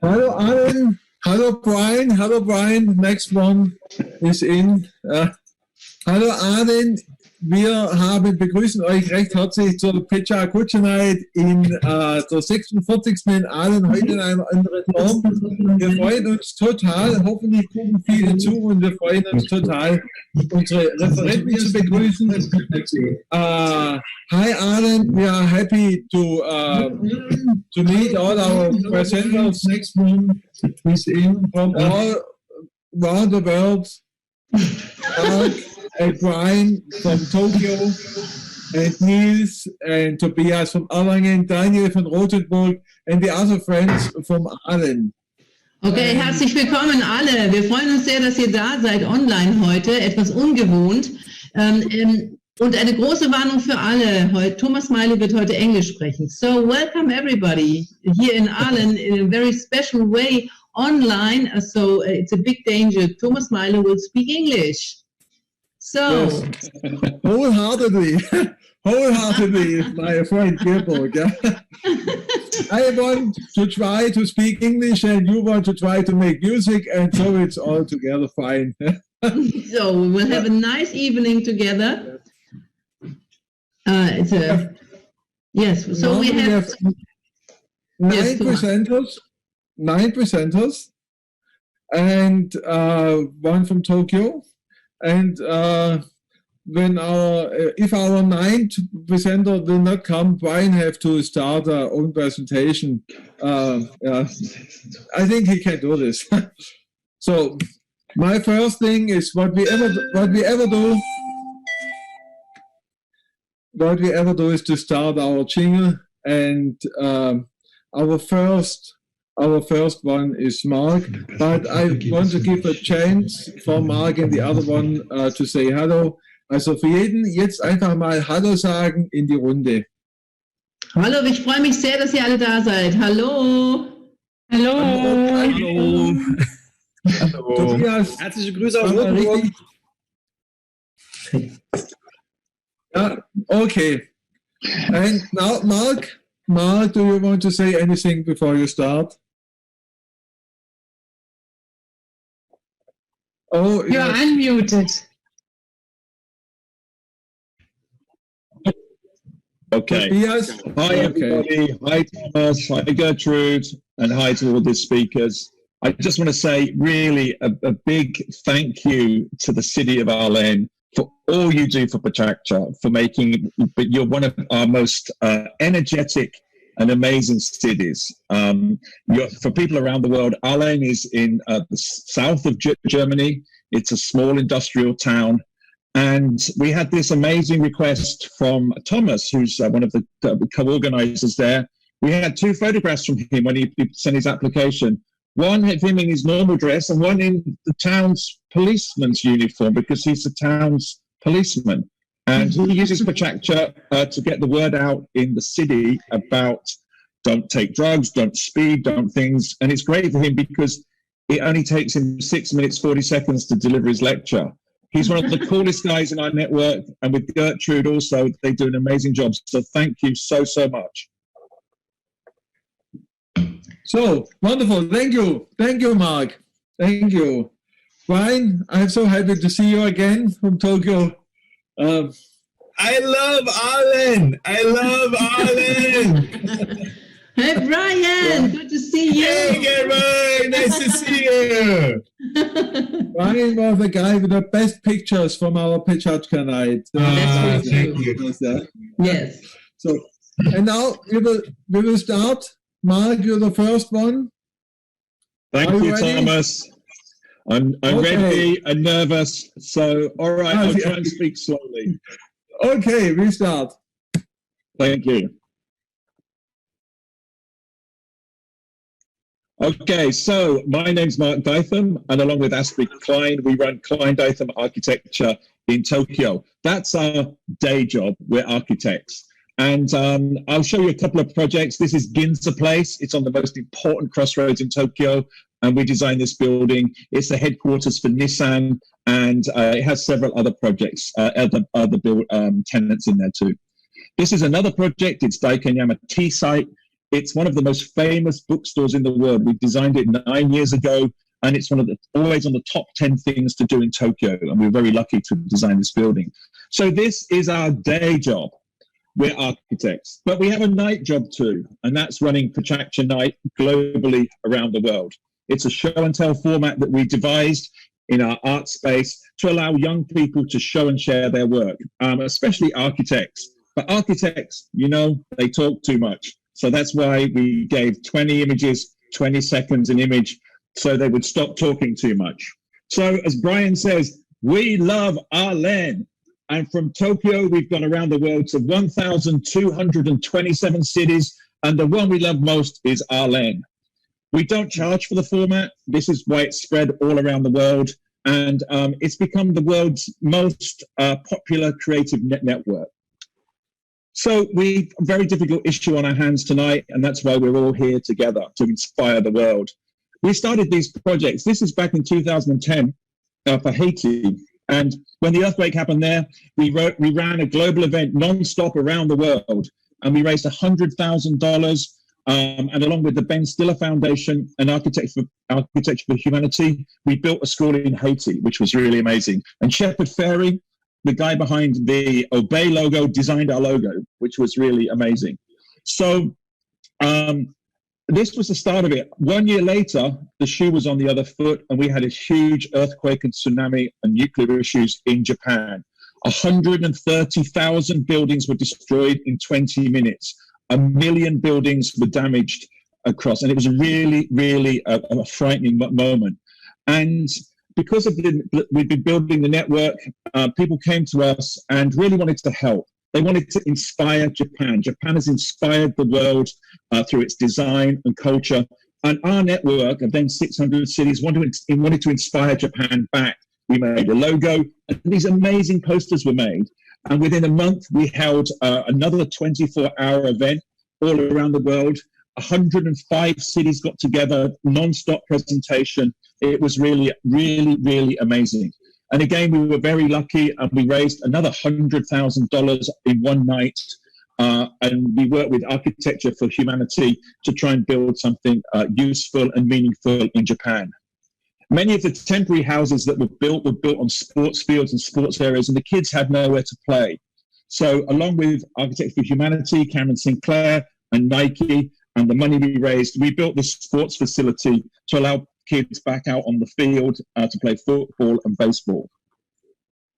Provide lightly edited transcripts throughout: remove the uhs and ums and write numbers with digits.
Hello, Aalen. Hello, Brian. Hello, Brian. Next one is in. Hallo, Aalen. Wir begrüßen euch recht herzlich zur Pecha Kucha Night in der 46. in Aalen, heute in einer anderen Form. Wir freuen uns total, hoffentlich gucken viele zu und wir freuen uns total, unsere Referenten zu begrüßen. Hi Aalen, we are happy to meet all our presenters next one from all around the world. And Brian from Tokyo, and Niels and Tobias from Erlangen, Daniel von Rothenburg, and the other friends from Aalen. Okay, herzlich willkommen alle. Wir freuen uns sehr, dass ihr da seid, online heute, etwas ungewohnt. Und eine große Warnung für alle. Thomas Meile wird heute Englisch sprechen. So, welcome everybody here in Aalen in a very special way online. So, it's a big danger. Thomas Meile will speak English. So, yes. wholeheartedly, my friend Georg. Yeah? I want to try to speak English, and you want to try to make music, and so it's all together fine. So we will have a nice evening together. It's a yes. So now we have nine presenters, and one from Tokyo. And if our ninth presenter will not come, Brian have to start our own presentation. Yeah, I think he can do this. So my first thing is what we ever do is to start our jingle, and our first one is Mark, but I want to give a chance for Mark and the other one to say hello. Also für jeden jetzt einfach mal Hallo sagen in die Runde. Hallo, ich freue mich sehr, dass ihr alle da seid. Hallo. Hallo. Hallo. Hallo. Tobias, herzliche Grüße aus Rothenburg. Yeah, okay. And now, Mark, do you want to say anything before you start? Oh, you're unmuted. Okay. Yes. Hi, everybody. Hi, Thomas. Hi, Gertrude. And hi to all the speakers. I just want to say really a big thank you to the city of Aalen for all you do for Pecha, for making, but you're one of our most energetic and amazing cities. For people around the world, Aalen is in the south of Germany. It's a small industrial town. And we had this amazing request from Thomas, who's one of the co-organizers there. We had two photographs from him when he sent his application. One of him in his normal dress and one in the town's policeman's uniform, because he's the town's policeman. And he uses Pecha to get the word out in the city about don't take drugs, don't speed, don't things. And it's great for him because it only takes him 6 minutes, 40 seconds to deliver his lecture. He's one of the coolest guys in our network. And with Gertrude also, they do an amazing job. So thank you so, so much. So, wonderful. Thank you. Thank you, Mark. Thank you. Brian, I'm so happy to see you again from Tokyo. I love Aalen. Hey, Brian. Good to see you. Hey, Gertrude. Nice to see you. Brian was the guy with the best pictures from our Pecha night. That's thank you. Yes. So, and now we will start. Mark, you're the first one. Thank you, Thomas. I'm Okay. ready and nervous. So, all right, I'll yeah. try and speak slowly. Okay, we start. Thank you. Okay, so my name's Mark Dytham, and along with Astrid Klein, we run Klein Dytham Architecture in Tokyo. That's our day job. We're architects. And I'll show you a couple of projects. This is Ginza Place. It's on the most important crossroads in Tokyo, and we designed this building. It's the headquarters for Nissan, and it has several other projects, other tenants in there too. This is another project. It's Daikanyama Tea Site. It's one of the most famous bookstores in the world. We designed it 9 years ago, and it's always on the top 10 things to do in Tokyo. And we're very lucky to design this building. So this is our day job. We're architects, but we have a night job too, and that's running Pecha Night globally around the world. It's a show and tell format that we devised in our art space to allow young people to show and share their work, especially architects. But architects, they talk too much. So that's why we gave 20 images, 20 seconds an image, so they would stop talking too much. So as Brian says, we love Aalen. And from Tokyo, we've gone around the world to 1,227 cities. And the one we love most is Aalen. We don't charge for the format. This is why it's spread all around the world. And it's become the world's most popular creative network. So we've a very difficult issue on our hands tonight. And that's why we're all here together to inspire the world. We started these projects. This is back in 2010 for Haiti. And when the earthquake happened there, we ran a global event non-stop around the world, and we raised $100,000. And along with the Ben Stiller Foundation and Architecture for Humanity, we built a school in Haiti, which was really amazing. And Shepard Fairey, the guy behind the Obey logo, designed our logo, which was really amazing. So this was the start of it. 1 year later, the shoe was on the other foot, and we had a huge earthquake and tsunami and nuclear issues in Japan. 130,000 buildings were destroyed in 20 minutes. 1 million buildings were damaged across, and it was really, really a frightening moment. And because we've been building the network, people came to us and really wanted to help. They wanted to inspire Japan. Japan has inspired the world through its design and culture. And our network of then 600 cities wanted to inspire Japan back. We made a logo, and these amazing posters were made. And within a month, we held another 24-hour event all around the world. 105 cities got together, non-stop presentation. It was really, really, really amazing. And again, we were very lucky, and we raised another $100,000 in one night. And we worked with Architecture for Humanity to try and build something useful and meaningful in Japan. Many of the temporary houses that were built on sports fields and sports areas, and the kids had nowhere to play. So along with Architecture for Humanity, Cameron Sinclair and Nike, and the money we raised, we built this sports facility to allow kids back out on the field to play football and baseball.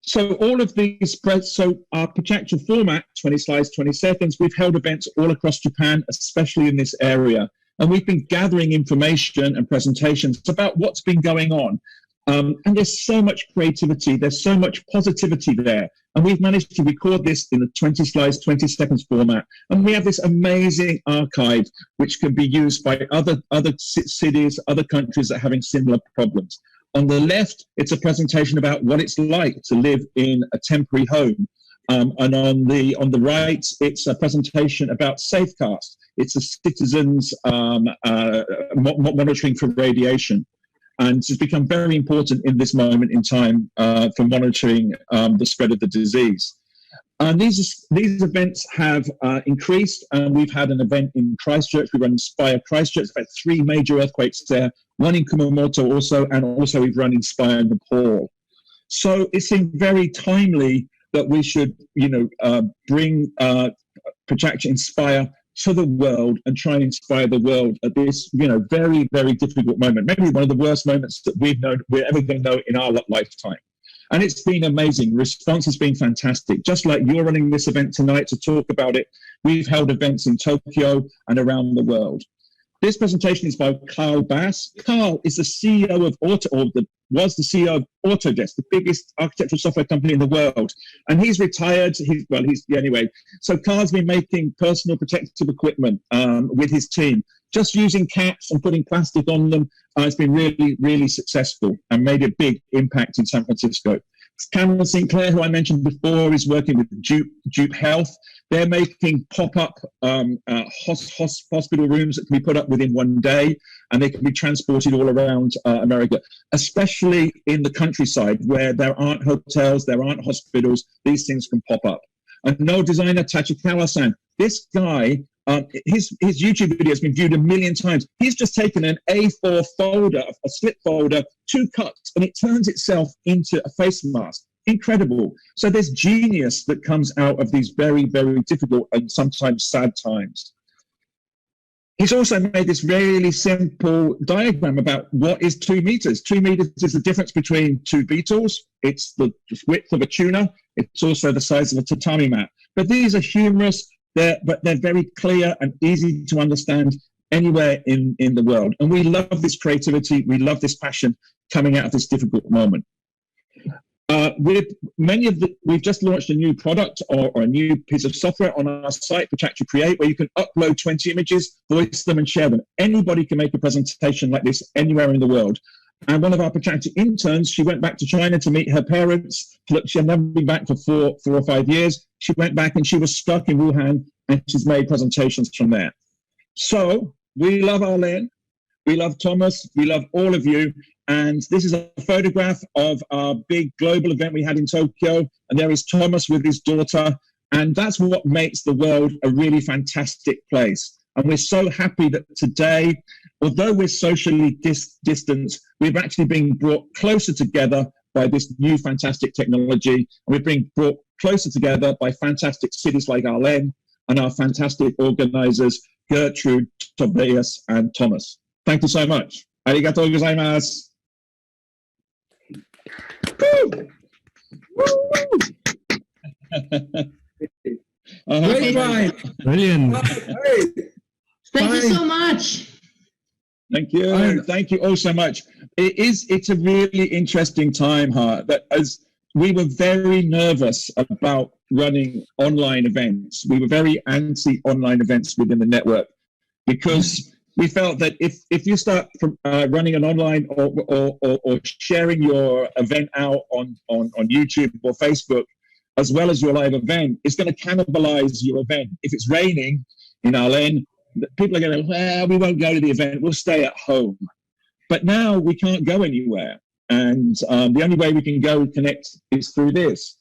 So all of these, so our Pecha format, 20 slides, 20 seconds, we've held events all across Japan, especially in this area. And we've been gathering information and presentations about what's been going on. And there's so much creativity, there's so much positivity there. And we've managed to record this in a 20 slides, 20 seconds format. And we have this amazing archive, which can be used by other cities, other countries that are having similar problems. On the left, it's a presentation about what it's like to live in a temporary home. And on the right, it's a presentation about Safecast. It's a citizens monitoring for radiation. And it's become very important in this moment in time for monitoring the spread of the disease. And these events have increased, and we've had an event in Christchurch. We run Inspire Christchurch. We've had 3 major earthquakes there, one in Kumamoto also, and also we've run Inspire Nepal. So it seemed very timely that we should, bring Pecha Inspire to the world and try and inspire the world at this, very, very difficult moment. Maybe one of the worst moments that we're ever going to know in our lifetime. And it's been amazing. Response has been fantastic. Just like you're running this event tonight to talk about it, we've held events in Tokyo and around the world. This presentation is by Carl Bass. Carl is the CEO of was the CEO of Autodesk, the biggest architectural software company in the world. And he's retired. Anyway. So Carl's been making personal protective equipment with his team, just using caps and putting plastic on them. It's been really, really successful and made a big impact in San Francisco. Cameron Sinclair, who I mentioned before, is working with Duke Health. They're making pop-up hospital rooms that can be put up within one day, and they can be transported all around America, especially in the countryside where there aren't hotels, there aren't hospitals. These things can pop up. And no designer, Tachikawa-san, this guy his YouTube video has been viewed 1 million times. He's just taken an A4 folder, a slip folder, 2 cuts, and it turns itself into a face mask. Incredible. So there's genius that comes out of these very, very difficult and sometimes sad times. He's also made this really simple diagram about what is 2 meters. 2 meters is the difference between 2 beetles. It's the width of a tuna. It's also the size of a tatami mat. But these are humorous, but they're very clear and easy to understand anywhere in the world. And we love this creativity. We love this passion coming out of this difficult moment. We've just launched a new product or a new piece of software on our site, Pecha Create, where you can upload 20 images, voice them and share them. Anybody can make a presentation like this anywhere in the world. And one of our Pecha interns, she went back to China to meet her parents. Look, she had never been back for 4 or 5 years. She went back and she was stuck in Wuhan, and she's made presentations from there. So we love Aalen. We love Thomas. We love all of you. And this is a photograph of our big global event we had in Tokyo. And there is Thomas with his daughter. And that's what makes the world a really fantastic place. And we're so happy that today, although we're socially distanced, we've actually been brought closer together by this new fantastic technology. And we're being brought closer together by fantastic cities like Aalen and our fantastic organizers, Gertrude, Tobias, and Thomas. Thank you so much. Arigatou gozaimasu. Great, Brian. Brilliant. Thank you so much. Thank you. Thank you all so much. It's a really interesting time, that as we were very nervous about running online events. We were very anti-online events within the network because we felt that if you start from, running an online or sharing your event out on YouTube or Facebook, as well as your live event, it's going to cannibalize your event. If it's raining in Aalen, people are going to, well, we won't go to the event, we'll stay at home. But now we can't go anywhere. And the only way we can go and connect is through this.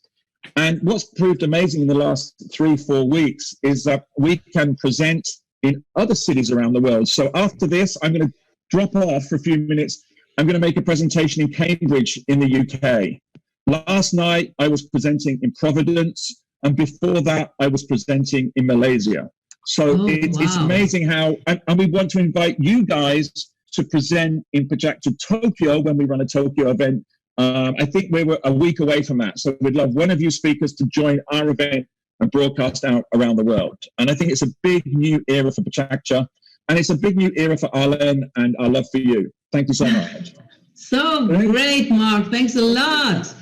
And what's proved amazing in the last 3-4 weeks is that we can present in other cities around the world. So after this, I'm going to drop off for a few minutes. I'm going to make a presentation in Cambridge in the UK. Last night, I was presenting in Providence. And before that, I was presenting in Malaysia. So it's amazing how, and we want to invite you guys to present in Pecha Tokyo when we run a Tokyo event. I think we were a week away from that. So we'd love one of you speakers to join our event and broadcast out around the world. And I think it's a big new era for Pecha, and it's a big new era for Aalen and our love for you. Thank you so much. So great, Mark. Thanks a lot.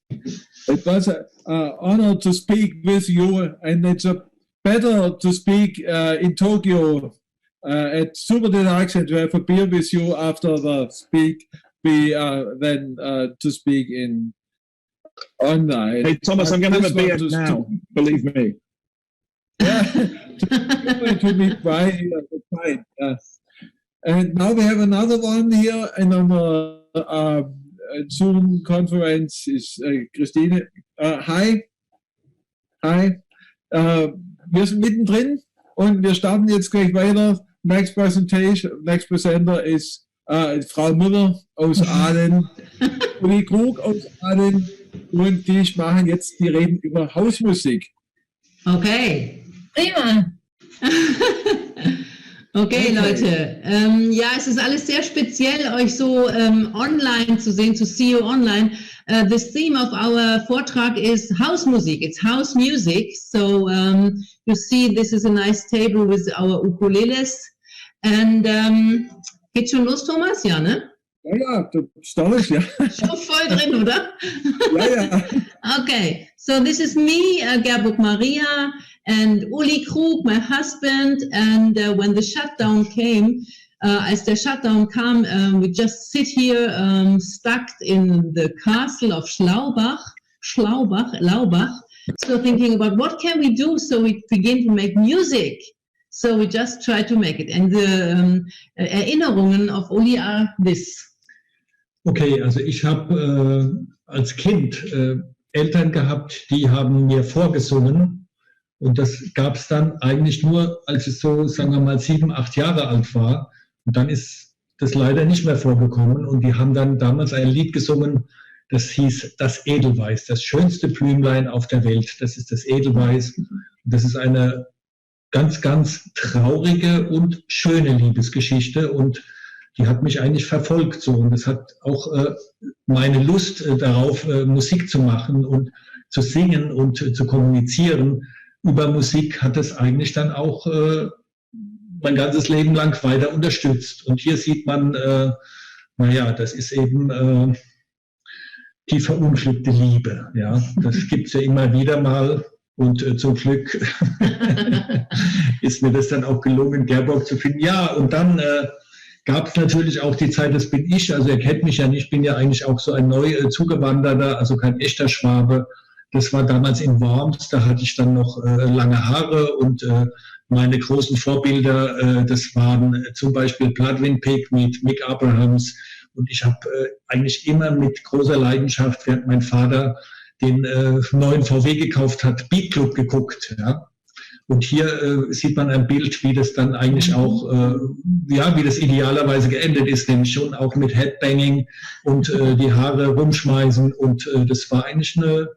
It was an honor to speak with you, and it's better to speak in Tokyo at Super Deluxe and to have a beer with you after the speak than to speak in online. Hey, Thomas, I'm going to have a beer now, believe me. Yeah, to meet Brian, fine. And now we have another one here in our Zoom conference is Christine. Hi. Wir sind mittendrin und wir starten jetzt gleich weiter. Next presenter ist Frau Müller aus Aalen, Uli Krug aus Aalen, und die machen jetzt, die reden über Hausmusik. Okay. Prima. Okay, Leute. Ja, es ist alles sehr speziell, euch so online zu sehen, to see you online. The theme of our Vortrag is house music. It's house music. So you see, this is a nice table with our ukuleles. And geht schon los, Thomas? Ja, ne? Ja, stolz, ja. Schon voll drin, oder? Ja. Okay, so this is me, Gerburg Maria, and Uli Krug, my husband. And when the shutdown came, as the shutdown came, we just sit here stuck in the castle of Laubach, so thinking about what can we do, so we begin to make music. So we just try to make it. And the Erinnerungen of Uli are this. Okay, also ich habe als Kind Eltern gehabt, die haben mir vorgesungen Und das gab es dann eigentlich nur, als ich so, sagen wir mal, 7, 8 Jahre alt war. Und dann ist das leider nicht mehr vorgekommen. Und die haben dann damals ein Lied gesungen, das hieß Das Edelweiß, das schönste Blümlein auf der Welt. Das ist das Edelweiß. Und das ist eine ganz, ganz traurige und schöne Liebesgeschichte. Und die hat mich eigentlich verfolgt so. Und das hat auch meine Lust darauf, Musik zu machen und zu singen und zu kommunizieren über Musik, hat es eigentlich dann auch mein ganzes Leben lang weiter unterstützt. Und hier sieht man, naja, das ist eben die verunglückte Liebe. Ja, das gibt's ja immer wieder mal. Und zum Glück ist mir das dann auch gelungen, Gerburg zu finden. Ja, und dann gab es natürlich auch die Zeit, das bin ich, also er kennt mich ja nicht, ich bin ja eigentlich auch so ein neu Zugewanderter, also kein echter Schwabe. Das war damals in Worms, da hatte ich dann noch lange Haare und meine großen Vorbilder, das waren zum Beispiel Bloodwind Pig mit Mick Abrahams. Und ich habe eigentlich immer mit großer Leidenschaft, während mein Vater den neuen VW gekauft hat, Beat Club geguckt. Ja. Und hier sieht man ein Bild, wie das dann eigentlich auch, ja, wie das idealerweise geendet ist, nämlich schon auch mit Headbanging und die Haare rumschmeißen. Und das war eigentlich eine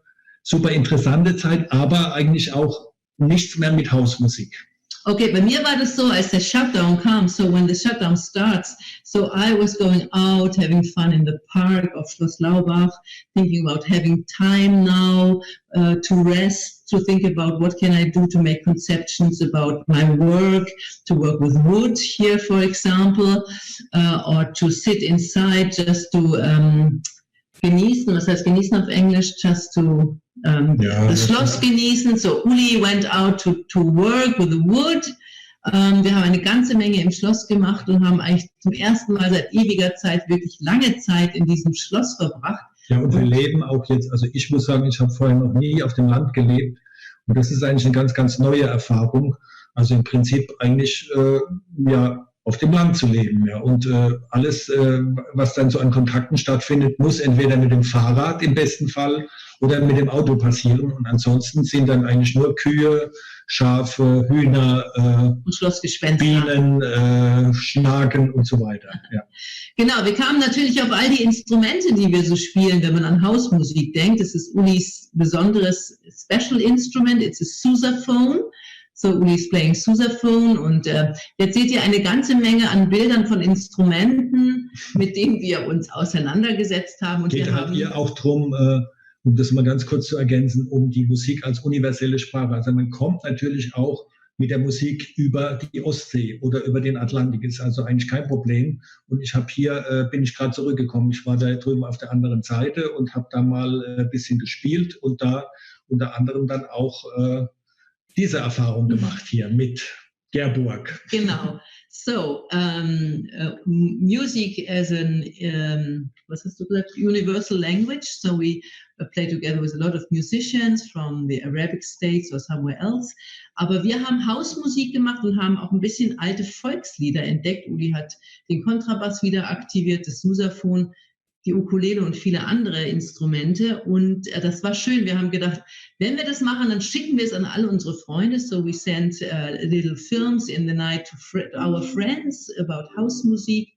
super interessante Zeit, aber eigentlich auch nichts mehr mit Hausmusik. Okay, bei mir war das so, als der Shutdown kam, so when the shutdown starts, so I was going out, having fun in the park of Schloss Laubach, thinking about having time now to rest, to think about what can I do to make conceptions about my work, to work with wood here, for example, or to sit inside just to genießen, was heißt genießen auf Englisch, just to das Schloss genießen. So Uli went out to work with the wood. Wir haben eine ganze Menge im Schloss gemacht und haben eigentlich zum ersten Mal seit ewiger Zeit wirklich lange Zeit in diesem Schloss verbracht. Ja, und wir leben auch jetzt, also ich muss sagen, ich habe vorher noch nie auf dem Land gelebt und das ist eigentlich eine ganz, ganz neue Erfahrung. Also im Prinzip eigentlich, ja, auf dem Land zu leben. Ja. Und alles, was dann so an Kontakten stattfindet, muss entweder mit dem Fahrrad im besten Fall oder mit dem Auto passieren. Und ansonsten sind dann eigentlich nur Kühe, Schafe, Hühner, und Schlossgespenster, Bienen, Schnaken und so weiter. Ja. Genau, wir kamen natürlich auf all die Instrumente, die wir so spielen, wenn man an Hausmusik denkt. Das ist Ulis besonderes Special Instrument, it's a sousaphone. So Uli's playing sousaphone und jetzt seht ihr eine ganze Menge an Bildern von Instrumenten, mit denen wir uns auseinandergesetzt haben. Und geht wir halt haben hier auch drum, um das mal ganz kurz zu ergänzen, um die Musik als universelle Sprache. Also man kommt natürlich auch mit der Musik über die Ostsee oder über den Atlantik, ist also eigentlich kein Problem. Und ich habe hier, bin ich gerade zurückgekommen, ich war da drüben auf der anderen Seite und habe da mal ein bisschen gespielt und da unter anderem dann auch diese Erfahrung gemacht hier mit Gerburg. Genau. So, music as an, was hast du gesagt, universal language. So we play together with a lot of musicians from the Arabic states or somewhere else. Aber wir haben Hausmusik gemacht und haben auch ein bisschen alte Volkslieder entdeckt. Uli hat den Kontrabass wieder aktiviert, das Sousaphon, die Ukulele und viele andere Instrumente. Und das war schön. Wir haben gedacht, wenn wir das machen, dann schicken wir es an alle unsere Freunde. So we sent little films in the night to our friends about Hausmusik.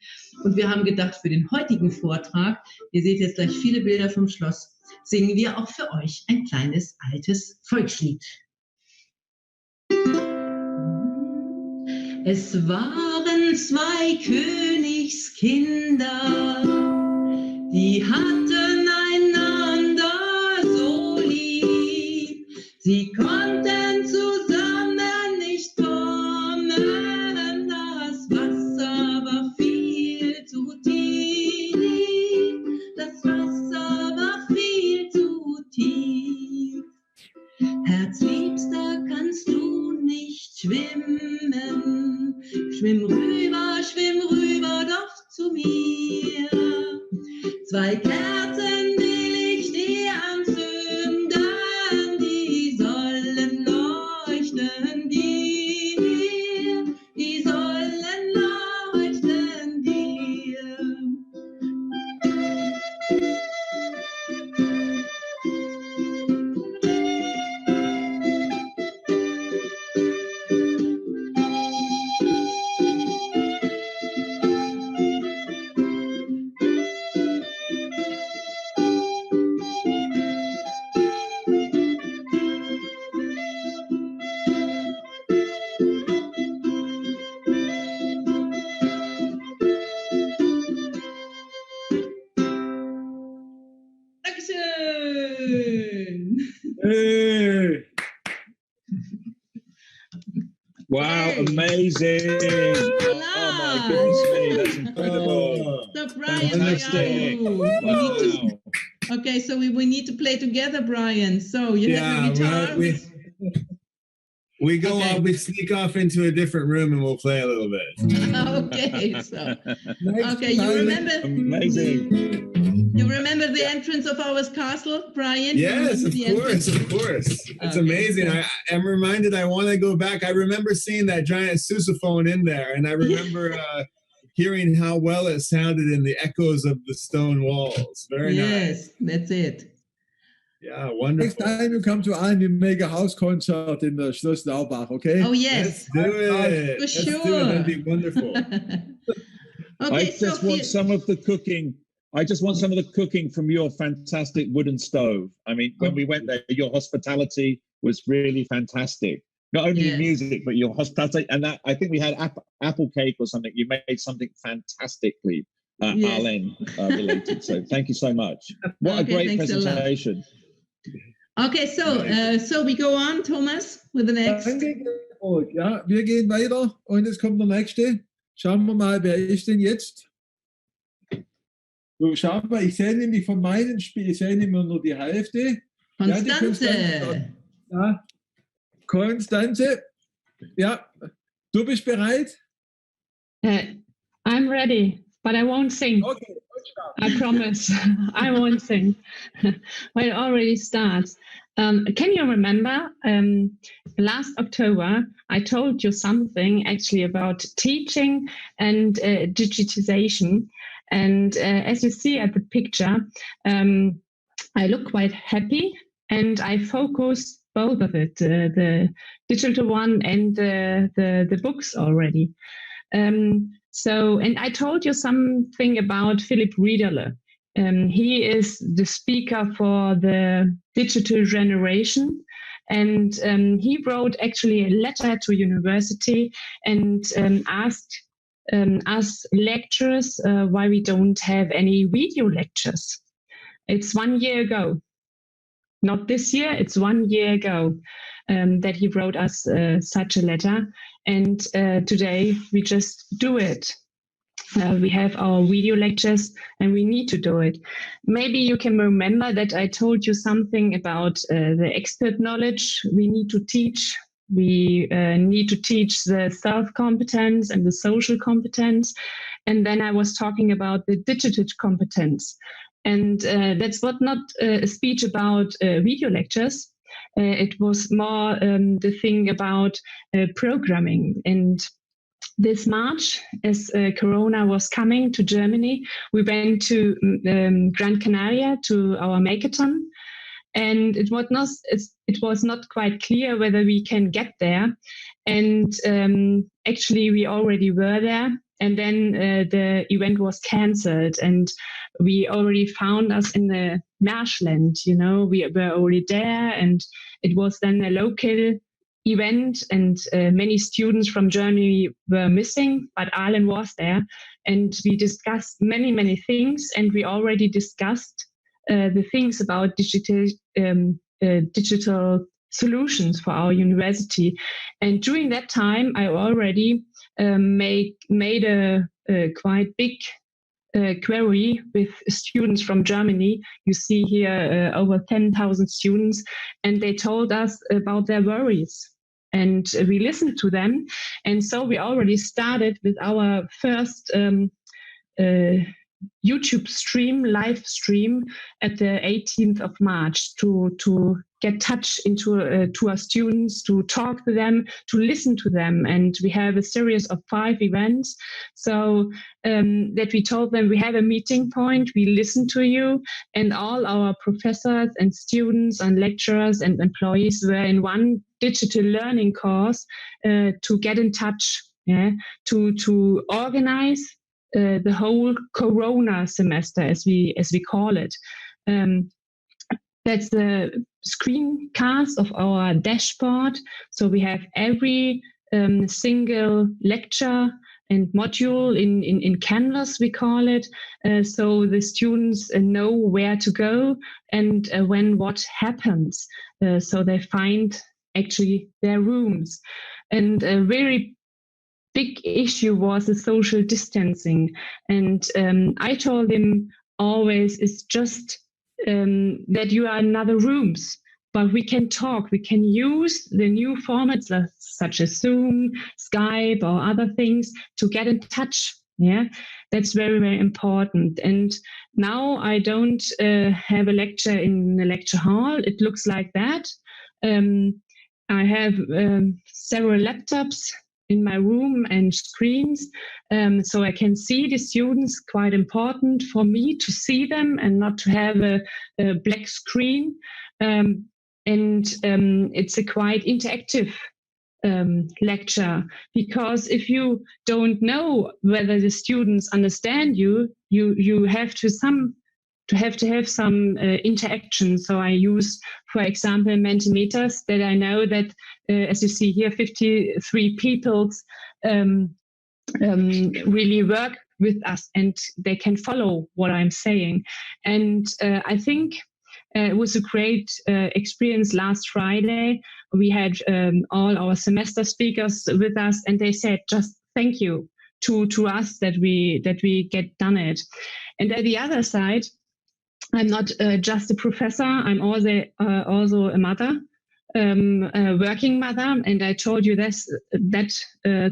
Und wir haben gedacht, für den heutigen Vortrag, ihr seht jetzt gleich viele Bilder vom Schloss, singen wir auch für euch ein kleines altes Volkslied. Es waren zwei Königskinder, die hatten einander so lieb, sie konnten zusammen nicht kommen, das Wasser war viel zu tief, das Wasser war viel zu tief. Herzliebster, kannst du nicht schwimmen, schwimm rüber doch zu mir. Zwei Kerzen will ich dir anzünden, die sollen leuchten dir, die sollen leuchten dir. Hey. Wow, Hey. amazing. Oh my goodness me, that's incredible. So Brian, where are Fantastic. you? We need to, Wow. okay, so we need to play together, Brian. So you have your guitar. We go Okay. off, we sneak off into a different room and we'll play a little bit. Okay, so Next okay, you time. remember? Amazing. You remember the entrance of our castle, Brian? You Yes, remember of the course, entrance? of course. It's Okay. amazing. I'm reminded I want to go back. I remember seeing that giant sousaphone in there, and I remember hearing how well it sounded in the echoes of the stone walls. Very nice. Yes, that's it. Yeah, Next wonderful. time you come to Aalen, we make a house concert in the Schloss Laubach, okay? Oh yes, Let's do it. for Let's sure. do it. That'd be wonderful. Okay, I just want some of the cooking. I just want some of the cooking from your fantastic wooden stove. I mean, when we went there, your hospitality was really fantastic. Not only Yes. music, but your hospitality. And that, I think we had apple cake or something. You made something fantastically Yes. Aalen related. So thank you so much. What a Okay, great thanks a lot. presentation. Okay, so we go on, Thomas, with the next. Danke. Ja, wir gehen weiter und es kommt der nächste. Schauen wir mal, wer ist denn jetzt? So, schau mal, ich sehe nämlich von meinen Spielen, ich sehe immer nur die Hälfte. Ja, die Konstanze. Ja. Konstanze, ja, du bist bereit? I'm ready, but I won't sing. Okay, I promise. I won't sing. Well, it already starts. Can you remember last October, I told you something actually about teaching and digitization. And as you see at the picture, I look quite happy and I focus both of it, the digital one and the books already. And I told you something about Philip Riederle. He is the speaker for the digital generation. And he wrote actually a letter to university and asked us lecturers why we don't have any video lectures. It's 1 year ago. Not this year, it's 1 year ago that he wrote us such a letter. And today we just do it. We have our video lectures and we need to do it. Maybe you can remember that I told you something about the expert knowledge we need to teach. We need to teach the self-competence and the social competence. And then I was talking about the digital competence. And that's not a speech about video lectures. It was more the thing about programming. And this March, as Corona was coming to Germany, we went to Gran Canaria to our Makeathon. And it was not quite clear whether we can get there. And actually, we already were there. And then the event was cancelled. And we already found us in the marshland, you know, we were already there. And it was then a local event. And many students from Germany were missing, but Aalen was there. And we discussed many, many things. And we already discussed the things about digital solutions for our university. And during that time, I already made a quite big query with students from Germany. You see here over 10,000 students, and they told us about their worries. And we listened to them. And so we already started with our first YouTube live stream at the 18th of March to get touch into to our students, to talk to them, to listen to them. And we have a series of 5 events. So that we told them we have a meeting point, we listen to you, and all our professors and students and lecturers and employees were in one digital learning course to get in touch, to organize the whole Corona semester, as we call it. That's the screencast of our dashboard. So we have every single lecture and module in Canvas, we call it, so the students know where to go and when what happens, so they find actually their rooms. And a very big issue was the social distancing, and I told him always it's just that you are in other rooms, but we can talk, we can use the new formats such as Zoom, Skype, or other things to get in touch. Yeah, that's very, very important. And now I don't have a lecture in the lecture hall. It looks like that. I have several laptops in my room and screens, so I can see the students. Quite important for me to see them and not to have a black screen. And it's a quite interactive lecture, because if you don't know whether the students understand you, you have to have some interaction. So I use, for example, Mentimeters, that I know that, as you see here, 53 people really work with us and they can follow what I'm saying. And I think it was a great experience last Friday. We had all our semester speakers with us, and they said just thank you to us that we get done it. And at the other side, I'm not just a professor. I'm also a mother, a working mother, and I told you that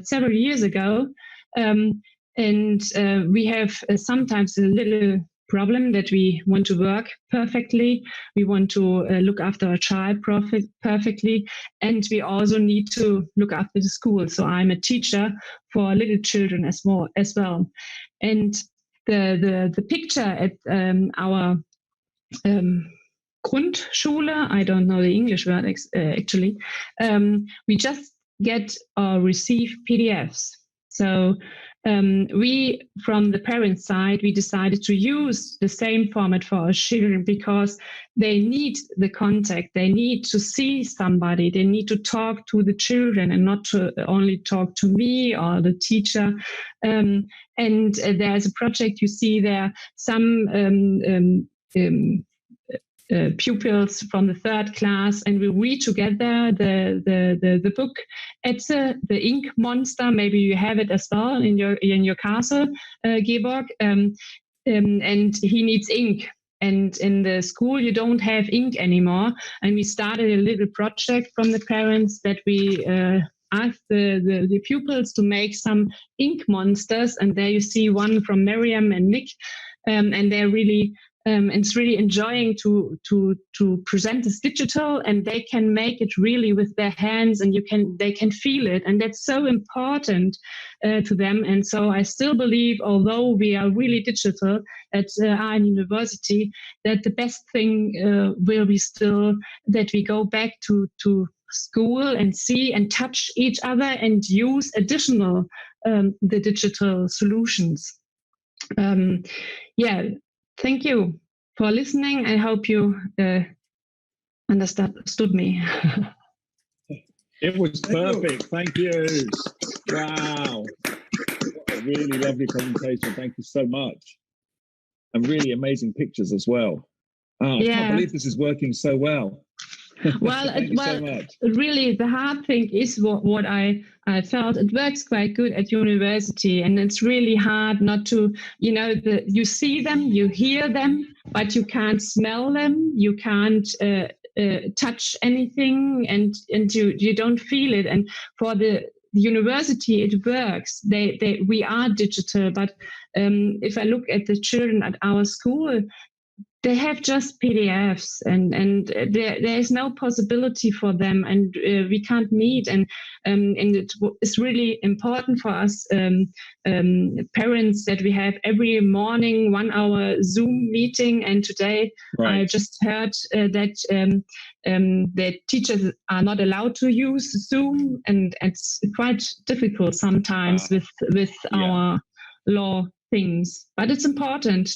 several years ago. And we have sometimes a little problem that we want to work perfectly. We want to look after a child perfectly, and we also need to look after the school. So I'm a teacher for little children as well. And the picture at our Grundschule, I don't know the English word actually, we just get or receive PDFs. So we, from the parent side, we decided to use the same format for our children because they need the contact. They need to see somebody. They need to talk to the children and not to only talk to me or the teacher. And there's a project you see there, some pupils from the 3rd class, and we read together the book. It's the Ink Monster. Maybe you have it as well in your castle, Geborg. And he needs ink. And in the school, you don't have ink anymore. And we started a little project from the parents that we asked the pupils to make some ink monsters. And there you see one from Miriam and Nick. And they're really it's really enjoying to present this digital, and they can make it really with their hands, and they can feel it, and that's so important to them. And so I still believe, although we are really digital at Aalen University, that the best thing will be still that we go back to school and see and touch each other and use additional the digital solutions. Thank you for listening. I hope you understood me. It was perfect. Thank you. Wow. What a really lovely presentation. Thank you so much. And really amazing pictures as well. Oh, I can't believe this is working so well. Well, so much. Really, the hard thing is what I felt. It works quite good at university, and it's really hard not to, you see them, you hear them, but you can't smell them, you can't touch anything, and you don't feel it. And for the university, it works. We are digital, but if I look at the children at our school, they have just PDFs, and there is no possibility for them, and we can't meet. And it's really important for us parents that we have every morning 1 hour Zoom meeting. And today I just heard that teachers are not allowed to use Zoom, and it's quite difficult sometimes with our law things. But it's important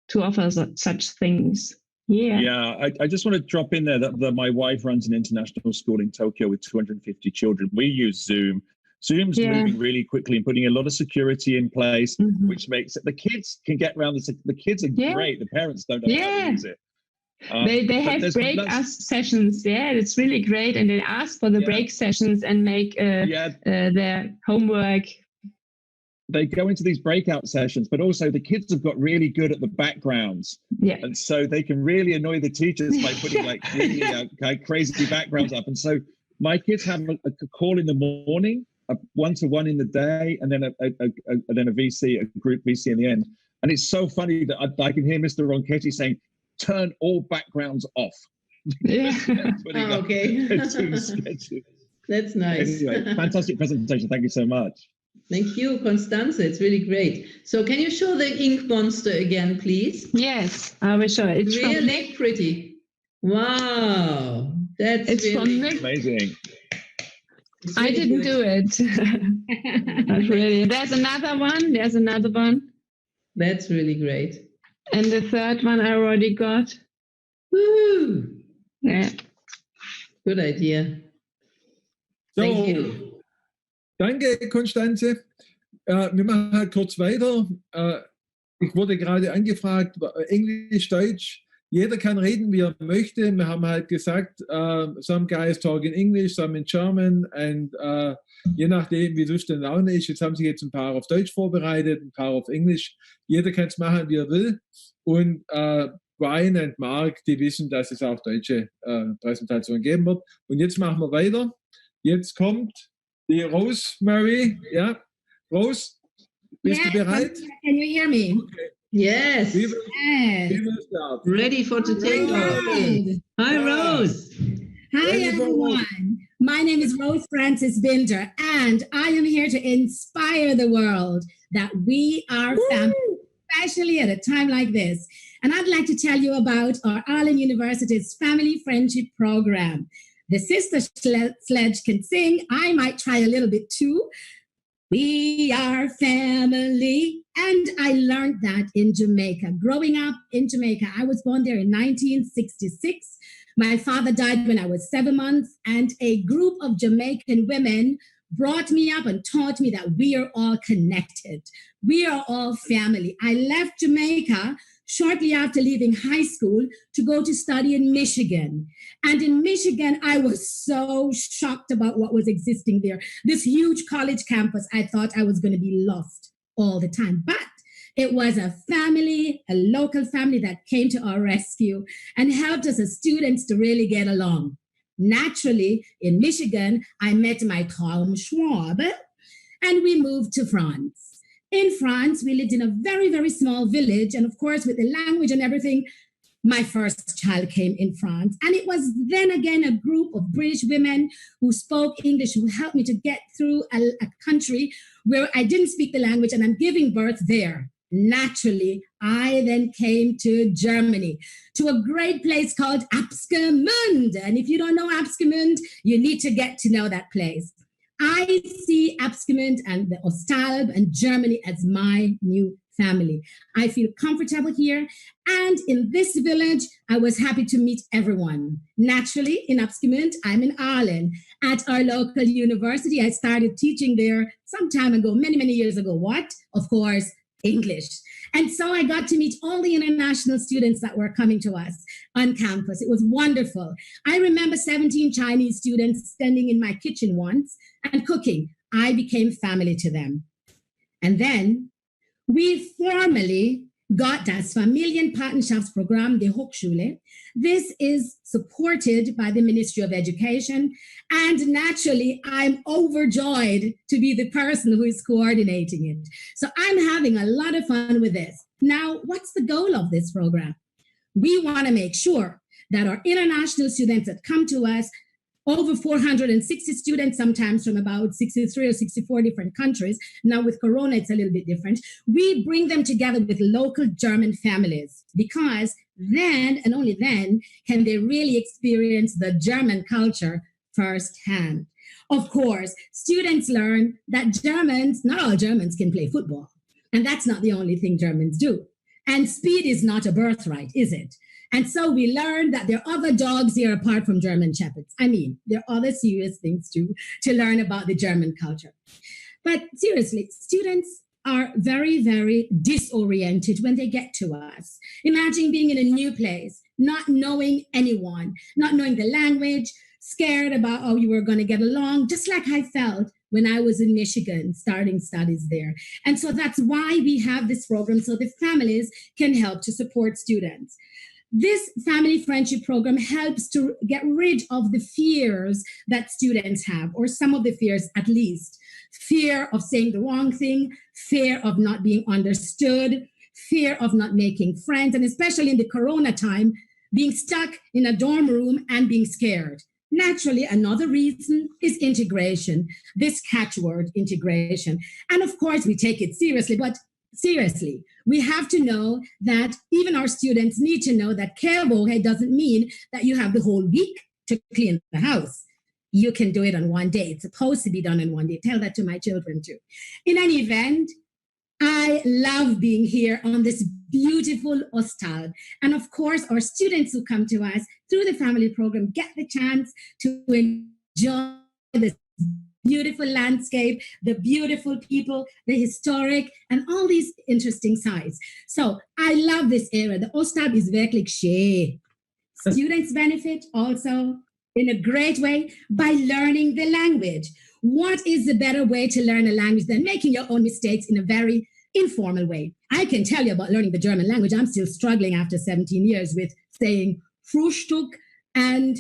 to offer such things. I just want to drop in there that my wife runs an international school in Tokyo with 250 children. We use Zoom Zoom's moving really quickly and putting a lot of security in place, which makes it, the kids can get around this. The kids are great. The parents don't know how to use it. They have breakout sessions. Yeah, it's really great. And they ask for the break sessions and make their homework. They go into these breakout sessions, but also the kids have got really good at the backgrounds. Yeah. And so they can really annoy the teachers by putting like really crazy backgrounds up. And so my kids have a call in the morning, a one-to-one in the day, and then a VC, a group VC in the end. And it's so funny that I can hear Mr. Ronchetti saying, turn all backgrounds off. Yeah. Okay. That's nice. Anyway, fantastic presentation. Thank you so much. Thank you, Constanze. It's really great. So can you show the ink monster again, please? Yes, I will show it. It's really pretty. Wow. That's really amazing. I didn't do it. Not really. There's another one. That's really great. And the third one I already got. Woo! Yeah. Good idea. So, thank you. Danke, Constanze. Wir machen halt kurz weiter. Ich wurde gerade angefragt, Englisch, Deutsch. Jeder kann reden, wie er möchte. Wir haben halt gesagt, some guys talk in English, some in German. Und je nachdem, wie Lust und Laune ist. Jetzt haben sich jetzt ein paar auf Deutsch vorbereitet, ein paar auf Englisch. Jeder kann es machen, wie er will. Und Brian und Mark, die wissen, dass es auch deutsche Präsentationen geben wird. Und jetzt machen wir weiter. Jetzt kommt die Rosemary. Ja, Rose, bist du bereit? Can you hear me? Okay. Yes. We will start. Ready for to take off. Hi, Rose. Hi, everyone. My name is Rose Francis Binder, and I am here to inspire the world that we are family, especially at a time like this. And I'd like to tell you about our Aalen University's Family Friendship Program. The sister sledge can sing. I might try a little bit too. We are family. And I learned that in Jamaica. Growing up in Jamaica, I was born there in 1966. My father died when I was 7 months, and a group of Jamaican women brought me up and taught me that we are all connected. We are all family. I left Jamaica shortly after leaving high school to go to study in Michigan. And in Michigan, I was so shocked about what was existing there. This huge college campus, I thought I was going to be lost all the time. But it was a family, a local family that came to our rescue and helped us as students to really get along. Naturally, in Michigan, I met my Tom Schwab, and we moved to France. In France, we lived in a very, very small village. And of course, with the language and everything, my first child came in France. And it was then again a group of British women who spoke English, who helped me to get through a country where I didn't speak the language, and I'm giving birth there. Naturally, I then came to Germany, to a great place called Absgemünd. And if you don't know Absgemünd, you need to get to know that place. I see Absgemünd and the Ostalb and Germany as my new family. I feel comfortable here. And in this village, I was happy to meet everyone. Naturally, in Absgemünd, I'm in Aalen. At our local university, I started teaching there some time ago, many, many years ago. What? Of course, English. And so I got to meet all the international students that were coming to us on campus. It was wonderful. I remember 17 Chinese students standing in my kitchen once and cooking. I became family to them. And then we formally got das Familienpatenschaftsprogramm der Hochschule. This is supported by the Ministry of Education. And naturally, I'm overjoyed to be the person who is coordinating it. So I'm having a lot of fun with this. Now, what's the goal of this program? We want to make sure that our international students that come to us, over 460 students, sometimes from about 63 or 64 different countries. Now with Corona, it's a little bit different. We bring them together with local German families, because then and only then can they really experience the German culture firsthand. Of course, students learn that Germans, not all Germans can play football. And that's not the only thing Germans do. And speed is not a birthright, is it? And so we learned that there are other dogs here apart from German Shepherds. I mean, there are other serious things too to learn about the German culture. But seriously, students are very, very disoriented when they get to us. Imagine being in a new place, not knowing anyone, not knowing the language, scared about how you were going to get along, just like I felt when I was in Michigan starting studies there. And so that's why we have this program, so the families can help to support students. This family friendship program helps to get rid of the fears that students have, or some of the fears at least. Fear of saying the wrong thing, fear of not being understood, fear of not making friends, and especially in the Corona time, being stuck in a dorm room and being scared. Naturally, another reason is integration, this catchword, integration. And of course, we take it seriously, but seriously, we have to know that even our students need to know that Kerbohe doesn't mean that you have the whole week to clean the house. You can do it on one day. It's supposed to be done in one day. Tell that to my children too. In any event, I love being here on this beautiful hostel. And of course, our students who come to us through the family program get the chance to enjoy this beautiful landscape, the beautiful people, the historic, and all these interesting sites. So I love this area. The hostel is wirklich schön. Students benefit also in a great way by learning the language. What is the better way to learn a language than making your own mistakes in a very informal way? I can tell you about learning the German language. I'm still struggling after 17 years with saying Frühstück and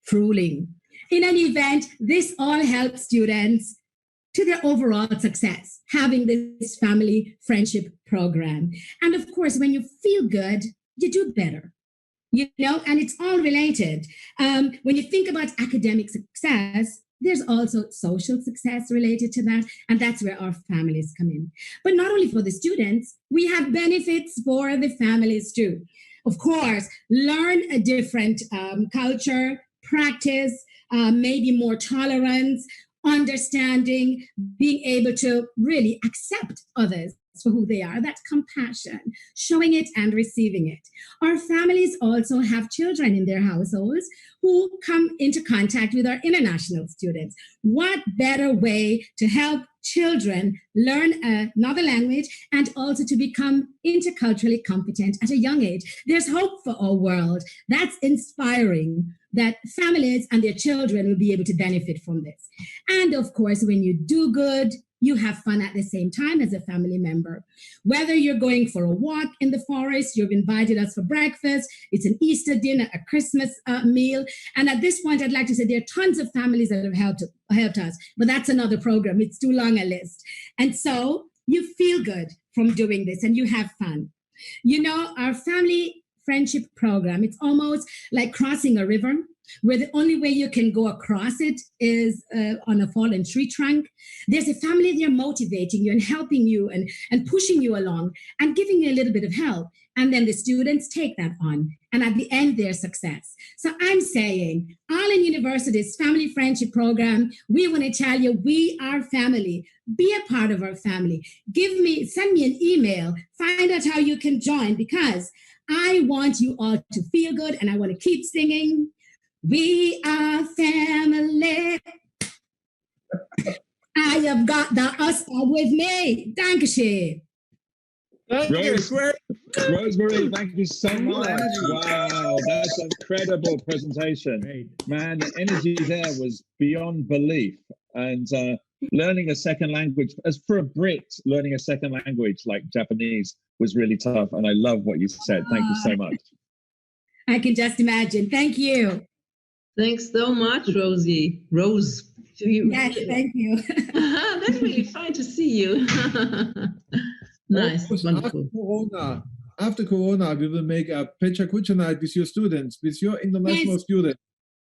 Frühling. In any event, this all helps students to their overall success, having this family friendship program. And of course, when you feel good, you do better. You know, and it's all related. When you think about academic success, there's also social success related to that, and that's where our families come in. But not only for the students, we have benefits for the families too. Of course, learn a different culture, practice, maybe more tolerance, understanding, being able to really accept others for who they are, that compassion, showing it and receiving it. Our families also have children in their households who come into contact with our international students. What better way to help children learn another language and also to become interculturally competent at a young age? There's hope for our world. That's inspiring, that families and their children will be able to benefit from this. And of course, when you do good, you have fun at the same time as a family member. Whether you're going for a walk in the forest, you've invited us for breakfast, it's an Easter dinner, a Christmas meal. And at this point, I'd like to say there are tons of families that have helped us, but that's another program. It's too long a list. And so you feel good from doing this and you have fun. You know, our family friendship program, it's almost like crossing a river, where the only way you can go across it is on a fallen tree trunk. There's a family there motivating you and helping you and pushing you along and giving you a little bit of help. And then the students take that on. And at the end, their success. So I'm saying, Aalen University's Family Friendship Program, we want to tell you, we are family. Be a part of our family. Send me an email. Find out how you can join, because I want you all to feel good and I want to keep singing. We are family. I have got the Oscar with me. Dankeschön. Rosemary, thank you so much. Wow, that's an incredible presentation. Man, the energy there was beyond belief. And learning a second language, as for a Brit, learning a second language like Japanese was really tough. And I love what you said. Thank you so much. I can just imagine. Thank you. Thanks so much, Rosie. Rose. Yes, thank you. That's really fun to see you. Nice, wonderful. After Corona, we will make a Pecha Kucha night with your students, with your international students.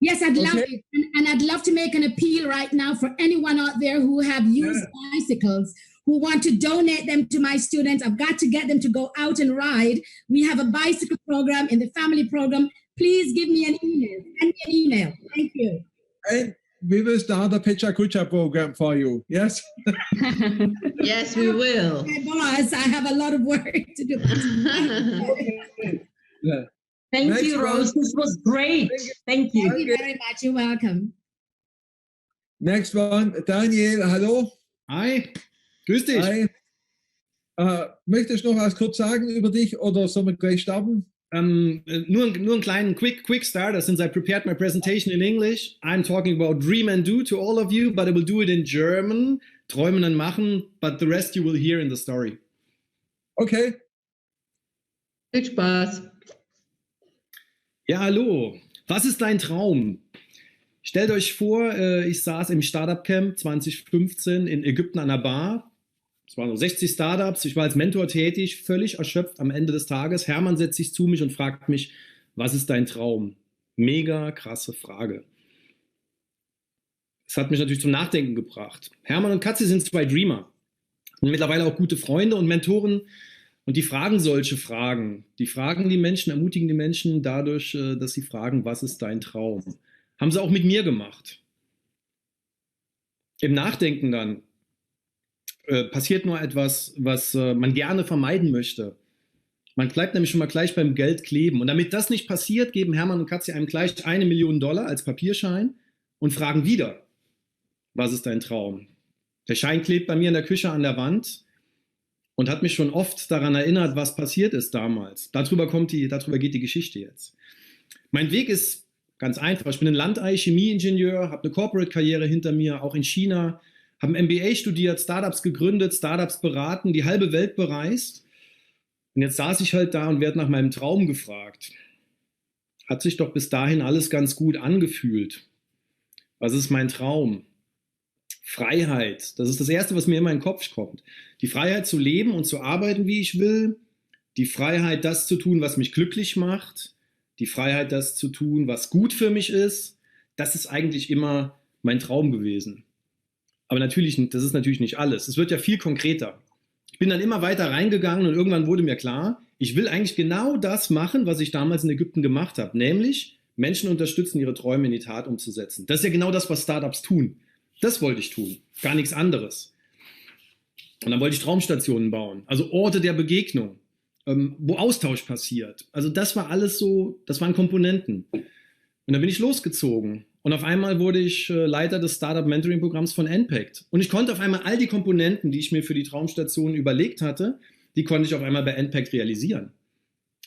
Yes, I'd love it. And I'd love to make an appeal right now for anyone out there who have used bicycles, who want to donate them to my students. I've got to get them to go out and ride. We have a bicycle program in the family program. Please give me an email. Send me an email. Thank you. And we will start a Pecha Kucha program for you. Yes? Yes, we will. My boss, I have a lot of work to do. Yeah. Thank Next you, one. Rose. This was great. Thank you. Thank you very much. You're welcome. Next one, Daniel, hallo. Hi, grüß dich. Hi. Möchtest du noch was kurz sagen über dich oder sollen wir gleich starten? Nur einen kleinen quick starter, since I prepared my presentation in English. I'm talking about dream and do to all of you, but I will do it in German. Träumen und machen, but the rest you will hear in the story. Okay. Viel Spaß. Ja, hallo. Was ist dein Traum? Stellt euch vor, ich saß im Startup Camp 2015 in Ägypten an der Bar. Es waren so 60 Startups. Ich war als Mentor tätig, völlig erschöpft am Ende des Tages. Hermann setzt sich zu mich und fragt mich, was ist dein Traum? Mega krasse Frage. Es hat mich natürlich zum Nachdenken gebracht. Hermann und Katzi sind zwei Dreamer. Und mittlerweile auch gute Freunde und Mentoren. Und die fragen solche Fragen. Die fragen die Menschen, ermutigen die Menschen dadurch, dass sie fragen, was ist dein Traum? Haben sie auch mit mir gemacht. Im Nachdenken dann passiert nur etwas, was man gerne vermeiden möchte. Man bleibt nämlich schon mal gleich beim Geld kleben. Und damit das nicht passiert, geben Hermann und Katzi einem gleich $1 Million als Papierschein und fragen wieder, was ist dein Traum? Der Schein klebt bei mir in der Küche an der Wand und hat mich schon oft daran erinnert, was passiert ist damals. Darüber geht die Geschichte jetzt. Mein Weg ist ganz einfach. Ich bin ein Landei, Chemieingenieur, habe eine Corporate-Karriere hinter mir, auch in China, habe ein MBA studiert, Startups gegründet, Startups beraten, die halbe Welt bereist. Und jetzt saß ich halt da und werde nach meinem Traum gefragt. Hat sich doch bis dahin alles ganz gut angefühlt. Was ist mein Traum? Freiheit, das ist das Erste, was mir immer in den Kopf kommt. Die Freiheit zu leben und zu arbeiten, wie ich will. Die Freiheit, das zu tun, was mich glücklich macht. Die Freiheit, das zu tun, was gut für mich ist. Das ist eigentlich immer mein Traum gewesen. Aber natürlich, das ist natürlich nicht alles. Es wird ja viel konkreter. Ich bin dann immer weiter reingegangen und irgendwann wurde mir klar, ich will eigentlich genau das machen, was ich damals in Ägypten gemacht habe. Nämlich Menschen unterstützen, ihre Träume in die Tat umzusetzen. Das ist ja genau das, was Startups tun. Das wollte ich tun, gar nichts anderes. Und dann wollte ich Traumstationen bauen, also Orte der Begegnung, wo Austausch passiert. Also das war alles so, das waren Komponenten. Und dann bin ich losgezogen. Und auf einmal wurde ich Leiter des Startup-Mentoring-Programms von Impact. Und ich konnte auf einmal all die Komponenten, die ich mir für die Traumstationen überlegt hatte, die konnte ich auf einmal bei Impact realisieren.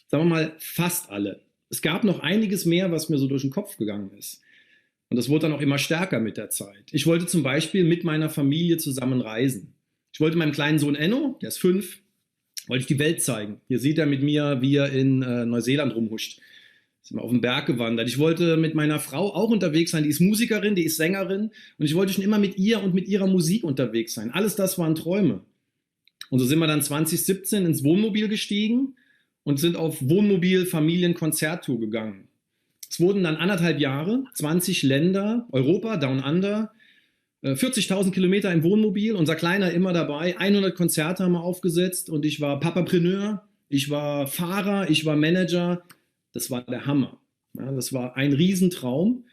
Sagen wir mal, fast alle. Es gab noch einiges mehr, was mir so durch den Kopf gegangen ist. Und das wurde dann auch immer stärker mit der Zeit. Ich wollte zum Beispiel mit meiner Familie zusammen reisen. Ich wollte meinem kleinen Sohn Enno, der ist 5, wollte ich die Welt zeigen. Hier sieht er mit mir, wie er in Neuseeland rumhuscht. Sind wir auf den Berg gewandert. Ich wollte mit meiner Frau auch unterwegs sein. Die ist Musikerin, die ist Sängerin. Und ich wollte schon immer mit ihr und mit ihrer Musik unterwegs sein. Alles das waren Träume. Und so sind wir dann 2017 ins Wohnmobil gestiegen und sind auf Wohnmobil-Familien-Konzerttour gegangen. Es wurden dann 1,5 Jahre, 20 Länder, Europa, Down Under, 40.000 Kilometer im Wohnmobil, unser Kleiner immer dabei, 100 Konzerte haben wir aufgesetzt und ich war Papapreneur, ich war Fahrer, ich war Manager. Das war der Hammer. Ja, das war ein Riesentraum.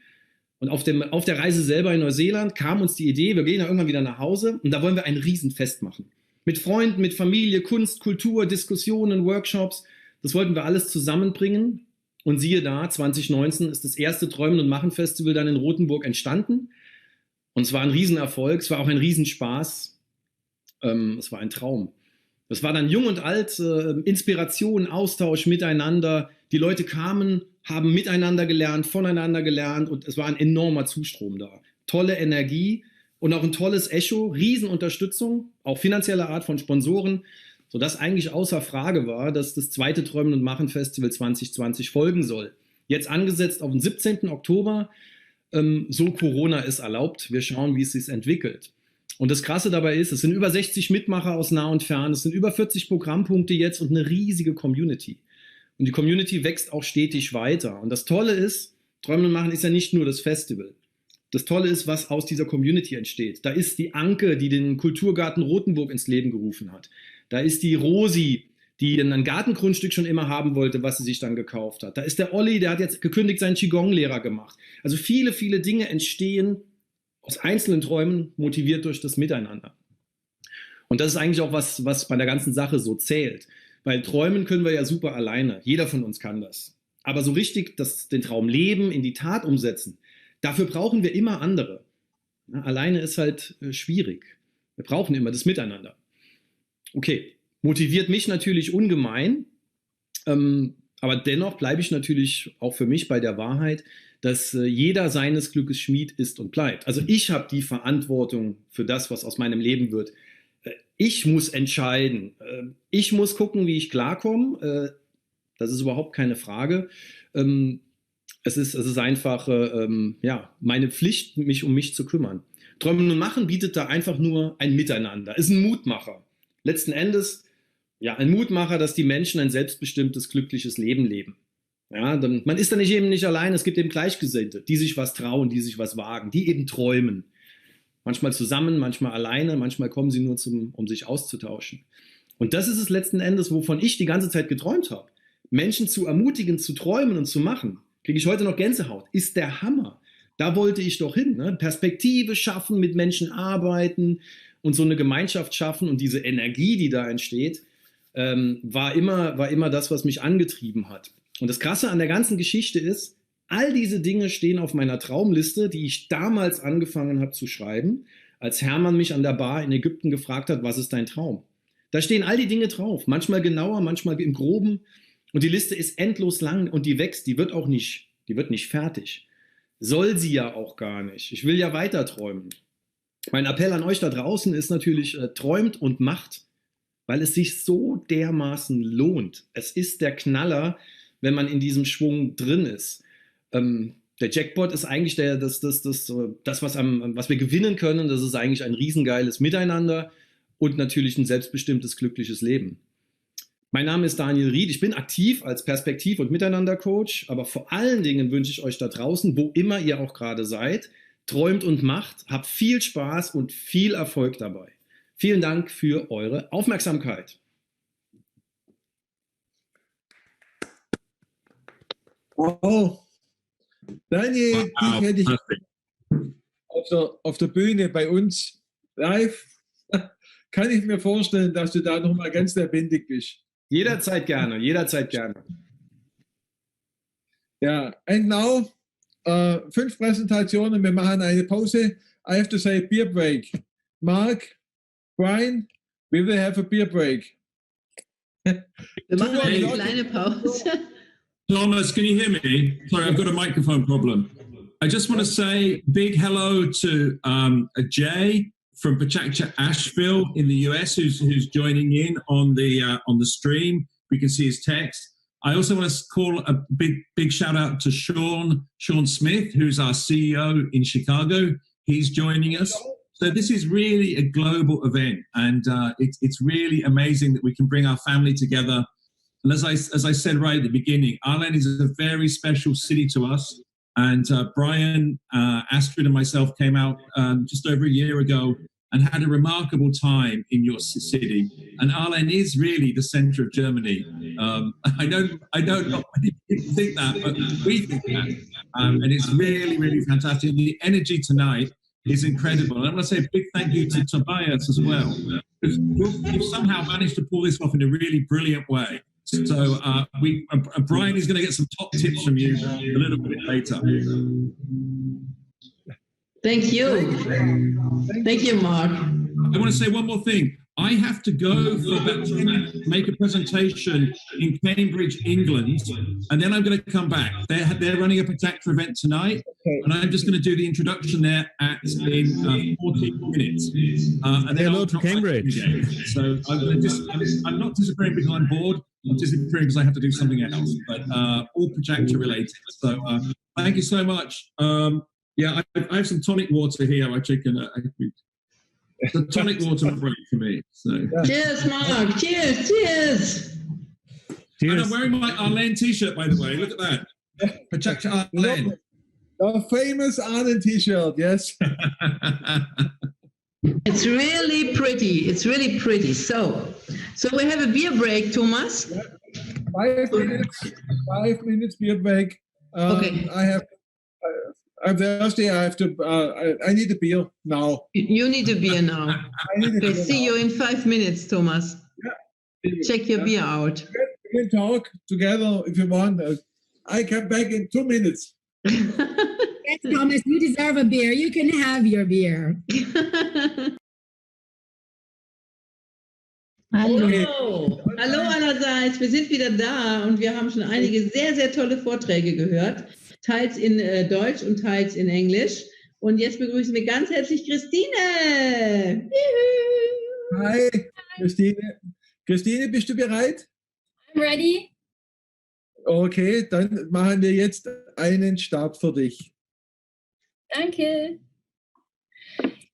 Und auf der Reise selber in Neuseeland kam uns die Idee, wir gehen ja irgendwann wieder nach Hause und da wollen wir ein Riesenfest machen. Mit Freunden, mit Familie, Kunst, Kultur, Diskussionen, Workshops. Das wollten wir alles zusammenbringen. Und siehe da, 2019 ist das erste Träumen und Machen Festival dann in Rothenburg entstanden. Und es war ein Riesenerfolg, es war auch ein Riesenspaß. Es war ein Traum. Es war dann jung und alt, Inspiration, Austausch miteinander. Die Leute kamen, haben miteinander gelernt, voneinander gelernt und es war ein enormer Zustrom da. Tolle Energie und auch ein tolles Echo, Riesenunterstützung, auch finanzieller Art von Sponsoren, sodass eigentlich außer Frage war, dass das zweite Träumen und Machen Festival 2020 folgen soll. Jetzt angesetzt auf den 17. Oktober, so Corona ist erlaubt. Wir schauen, wie es sich entwickelt. Und das Krasse dabei ist, es sind über 60 Mitmacher aus nah und fern, es sind über 40 Programmpunkte jetzt und eine riesige Community. Und die Community wächst auch stetig weiter. Und das Tolle ist, Träumen und Machen ist ja nicht nur das Festival. Das Tolle ist, was aus dieser Community entsteht. Da ist die Anke, die den Kulturgarten Rothenburg ins Leben gerufen hat. Da ist die Rosi, die ein Gartengrundstück schon immer haben wollte, was sie sich dann gekauft hat. Da ist der Olli, der hat jetzt gekündigt seinen Qigong-Lehrer gemacht. Also viele, viele Dinge entstehen aus einzelnen Träumen, motiviert durch das Miteinander. Und das ist eigentlich auch was bei der ganzen Sache so zählt. Weil träumen können wir ja super alleine. Jeder von uns kann das. Aber so richtig den Traum leben, in die Tat umsetzen, dafür brauchen wir immer andere. Ja, alleine ist halt schwierig. Wir brauchen immer das Miteinander. Okay, motiviert mich natürlich ungemein, aber dennoch bleibe ich natürlich auch für mich bei der Wahrheit, dass jeder seines Glückes Schmied ist und bleibt. Also ich habe die Verantwortung für das, was aus meinem Leben wird. Ich muss entscheiden. Ich muss gucken, wie ich klarkomme. Das ist überhaupt keine Frage. Es ist einfach meine Pflicht, mich um mich zu kümmern. Träumen und Machen bietet da einfach nur ein Miteinander. Ist ein Mutmacher. Letzten Endes ein Mutmacher, dass die Menschen ein selbstbestimmtes, glückliches Leben leben. Ja, man ist dann eben nicht allein. Es gibt eben Gleichgesinnte, die sich was trauen, die sich was wagen, die eben träumen. Manchmal zusammen, manchmal alleine, manchmal kommen sie nur um sich auszutauschen. Und das ist es letzten Endes, wovon ich die ganze Zeit geträumt habe. Menschen zu ermutigen, zu träumen und zu machen. Kriege ich heute noch Gänsehaut. Ist der Hammer. Da wollte ich doch hin. Ne? Perspektive schaffen, mit Menschen arbeiten und so eine Gemeinschaft schaffen. Und diese Energie, die da entsteht, war immer das, was mich angetrieben hat. Und das Krasse an der ganzen Geschichte ist, all diese Dinge stehen auf meiner Traumliste, die ich damals angefangen habe zu schreiben, als Hermann mich an der Bar in Ägypten gefragt hat, was ist dein Traum? Da stehen all die Dinge drauf, manchmal genauer, manchmal im Groben. Und die Liste ist endlos lang und die wächst, die wird nicht fertig. Soll sie ja auch gar nicht. Ich will ja weiter träumen. Mein Appell an euch da draußen ist natürlich, träumt und macht, weil es sich so dermaßen lohnt. Es ist der Knaller, wenn man in diesem Schwung drin ist. Der Jackpot ist eigentlich das was wir gewinnen können. Das ist eigentlich ein riesengeiles Miteinander und natürlich ein selbstbestimmtes, glückliches Leben. Mein Name ist Daniel Ried. Ich bin aktiv als Perspektiv- und Miteinander-Coach, aber vor allen Dingen wünsche ich euch da draußen, wo immer ihr auch gerade seid, träumt und macht, habt viel Spaß und viel Erfolg dabei. Vielen Dank für eure Aufmerksamkeit. Wow. Daniel, dich hätte ich auf der Bühne bei uns live. Kann ich mir vorstellen, dass du da nochmal ganz lebendig bist. Jederzeit gerne, jederzeit gerne. Ja, and now 5 Präsentationen, wir machen eine Pause. I have to say beer break. Mark, Brian, we will have a beer break. Wir machen eine kleine Pause. Thomas, can you hear me? Sorry, I've got a microphone problem. I just want to say big hello to Jay from Pecha, Asheville in the US, who's joining in on the stream. We can see his text. I also want to call a big shout out to Sean Smith, who's our CEO in Chicago. He's joining us. So this is really a global event, and it's really amazing that we can bring our family together. And as I said right at the beginning, Aalen is a very special city to us. And Brian, Astrid and myself came out just over a year ago and had a remarkable time in your city. And Aalen is really the center of Germany. I don't know many people think that, but we think that. And it's really, really fantastic. The energy tonight is incredible. And I want to say a big thank you to Tobias as well. You've somehow managed to pull this off in a really brilliant way. So Brian is going to get some top tips from you a little bit later. Thank you. Thank you, Mark. I want to say one more thing. I have to go for about 10 minutes to make a presentation in Cambridge, England, and then I'm going to come back. They're running a Pecha event tonight, and I'm just going to do the introduction there in 14 minutes. And then hello to Cambridge. So I'm not disappearing because I'm bored. I'm disappearing because I have to do something else, but all Pecha related. So thank you so much. I have some tonic water here, which I can. The tonic water break for me. So. Cheers, Mark. Cheers, cheers. And I'm wearing my Aalen t-shirt, by the way. Look at that. Pecha Aalen. The famous Aalen t-shirt, yes. It's really pretty. It's really pretty. So we have a beer break, Thomas. 5 minutes. 5 minutes beer break. Okay. I'm thirsty. I need a beer now. You need a beer now. Okay, see you in 5 minutes, Thomas. Yeah. Check your beer out. We can talk together if you want. I come back in 2 minutes. Yes, Thomas, you deserve a beer. You can have your beer. Hallo. Okay. Hallo allerseits, wir sind wieder da und wir haben schon einige sehr, sehr tolle Vorträge gehört, teils in Deutsch und teils in Englisch. Und jetzt begrüßen wir ganz herzlich Christine. Juhu. Hi, Christine. Christine, bist du bereit? I'm ready. Okay, dann machen wir jetzt einen Start für dich. Danke.